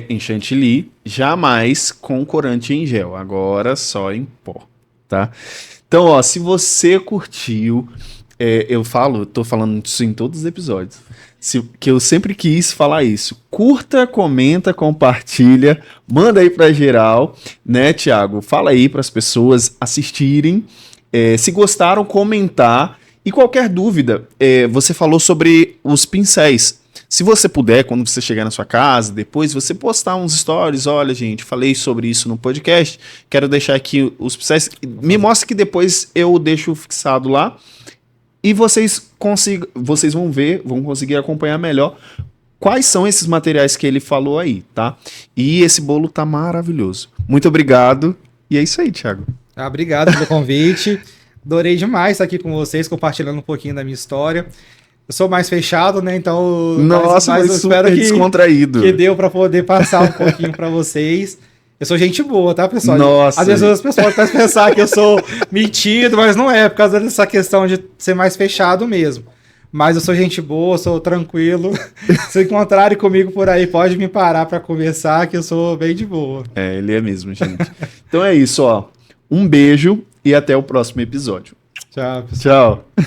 em chantilly, jamais com corante em gel. Agora só em pó, tá? Então, ó, se você curtiu, tô falando isso em todos os episódios, que eu sempre quis falar isso. Curta, comenta, compartilha, manda aí pra geral, né, Thiago? Fala aí para as pessoas assistirem. Se gostaram, comentar E qualquer dúvida, você falou sobre os pincéis. Se você puder, quando você chegar na sua casa, depois você postar uns stories, olha, gente, falei sobre isso no podcast, quero deixar aqui os pincéis, me mostra que depois eu deixo fixado lá e vocês vão ver, vão conseguir acompanhar melhor quais são esses materiais que ele falou aí, tá? E esse bolo tá maravilhoso. Muito obrigado. E é isso aí, Thiago.
Obrigado pelo convite. Adorei demais estar aqui com vocês, compartilhando um pouquinho da minha história. Eu sou mais fechado, né? Então,
nossa, mas eu espero que descontraído.
Que deu para poder passar um pouquinho para vocês. Eu sou gente boa, tá, pessoal?
Nossa.
Às vezes as pessoas podem pensar que eu sou metido, mas não é, por causa dessa questão de ser mais fechado mesmo. Mas eu sou gente boa, sou tranquilo. Se encontrarem comigo por aí, pode me parar para conversar, que eu sou bem de boa.
Ele é mesmo, gente. Então é isso, ó. Um beijo e até o próximo episódio.
Tchau, pessoal.
Tchau.